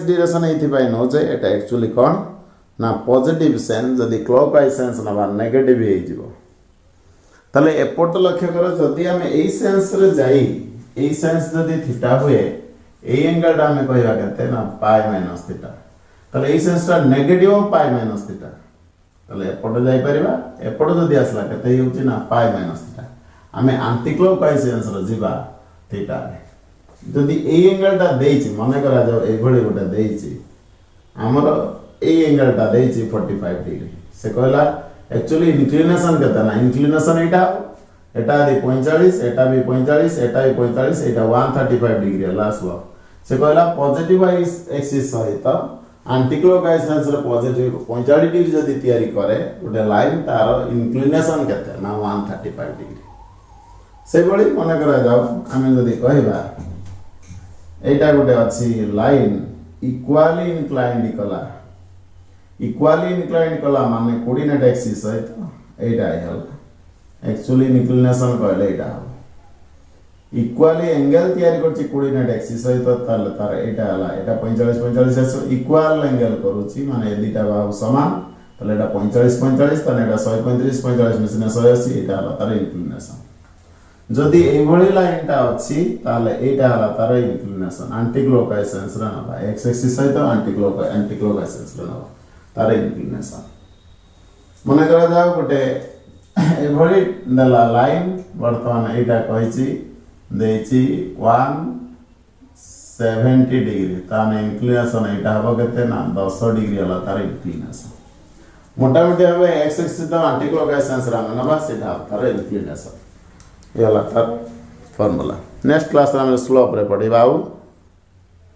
direction एथि बाय नो जे एटा एक्चुअली कोन ना पॉजिटिव सेंस जदी क्लॉकवाइज सेंस ना नेगेटिव हे जिवो तले एपोर्ट लक्ष्य करो जदी हम एई सेंस रे जाई एई सेंस जदी थीटा हुए एई एंगल दा हम कहबा केते ना पाई माइनस थीटा तले एई सेंस ता नेगेटिव पाई माइनस थीटा तले एपोर्ट जाई परिबा एपोर्ट जदी आसला केते हेउची ना पाई माइनस थीटा हमें एंटी क्लॉकवाइज सेंस रे जिबा थीटा जदी एई एंगल ता देइची माने करा जाओ एई भली गोटा देइची हमर एई एंगल ता देइची 45 डिग्री से कहला एक्चुअली इंक्लिनेशन केता ना इंक्लिनेशन एटा दे 45 एटा भी 45 एटा भी 45 एटा 135 डिग्री लास्ट लो से कहला पॉजिटिव एक्सिस सहित एंटी क्लॉकवाइज सेंस रे पॉजिटिव 45 डिग्री जदी तयारी करे गोटे लाइन तार इंक्लिनेशन केते ना 135 डिग्री से बड़ी मन करा जाओ आमे जदी कहबा एटा गोटे अच्छी लाइन इक्वाली इनक्लाइंड कला इक्वाली इनक्लाइंड कला माने कोऑर्डिनेट एक्सिस सहित एटा हला एक्चुअली इंक्लिनेशन कहले एटा हो इक्वाली एंगल तयारी करछि कोऑर्डिनेट एक्सिस सहित ताले तार एटा हला एटा 45 45 एसो इक्वल एंगल करूछि माने दुटा बाहु समान ताले एटा 45 45 ताले एटा 135 45 मिसिना 180 एटा हला तार इंक्लिनेशन जदि एभଳି लाइन टा अछि ताले एटा हला तार इंक्लिनेशन एंटी क्लॉकवाइज सेंस रा नबा एक्स एक्सिस सहित एंटी क्लॉकवाइज सेंस रा नबा तार इंक्लिनेशन मने करा जाओ गोटे एभଳି दला लाइन वर्तमान एटा कहिछि देछि 170 डिग्री ताने इंक्लिनेशन एटा हबो केते ना 10 डिग्री हला तार इंक्लिनेशन मोटामोटी हबे एक्स एक्सिस तो एंटी क्लॉकवाइज सेंस रा नबा सेटा तार इंक्लिनेशन ये हला तार फार्मूला नेक्स्ट क्लास रे हम स्लोप रे पढिबा।